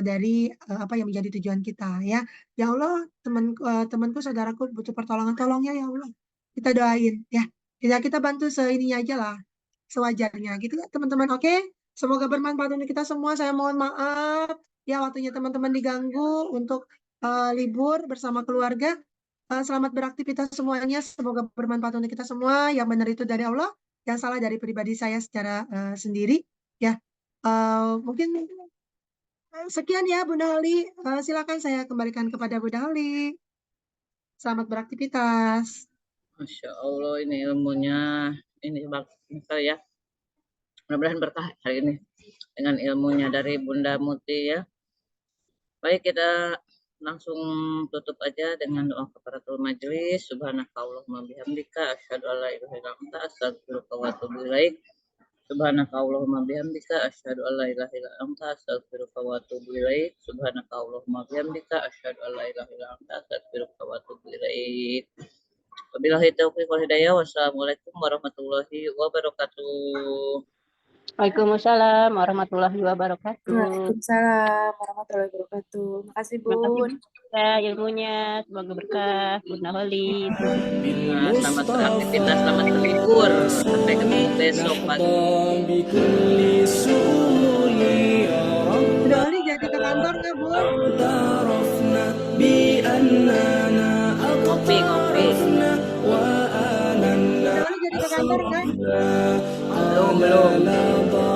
dari apa yang menjadi tujuan kita ya. Ya Allah, temanku, saudaraku butuh pertolongan, tolongnya ya Allah. Kita doain ya. Kita bantu seininya aja lah, sewajarnya gitu ya teman-teman. Oke, semoga bermanfaat untuk kita semua. Saya mohon maaf ya waktunya teman-teman diganggu untuk libur bersama keluarga. Selamat beraktivitas semuanya. Semoga bermanfaat untuk kita semua. Yang benar itu dari Allah, yang salah dari pribadi saya secara sendiri ya. Mungkin sekian ya Bunda Hali. Silakan saya kembalikan kepada Bunda Hali. Selamat beraktivitas. Masya Allah, ini ilmunya ini ya. Mudah-mudahan berkah hari ini dengan ilmunya dari Bunda Muti ya. Baik, kita langsung tutup aja dengan doa kafaratul majelis. Subhanakallahumma bihamdika asyhadu an la ilaha illa anta astaghfiruka wa atubu ilaik. Subhanakallahumma bihamdika asyhadu an la ilaha illa anta astaghfiruka wa atubu ilaik. Subhanakallahumma bihamdika asyhadu an la ilaha illa anta astaghfiruka wa atubu ilaik. Wabillahi taufiq wal hidayah. Wassalamualaikum warahmatullahi wabarakatuh. Waalaikumsalam warahmatullahi wabarakatuh. Waalaikumsalam warahmatullahi wabarakatuh. Makasih Terima kasih Bun. ya ilmunya, semoga berkah Bunda Holi. Nah, selamat beraktivitas, selamat berlibur. Sampai ketemu besok pagi. Bunda Holi jadi ke kantor nggak Bu? Ngopi. Bunda Holi jadi ke kantor nggak? Belum.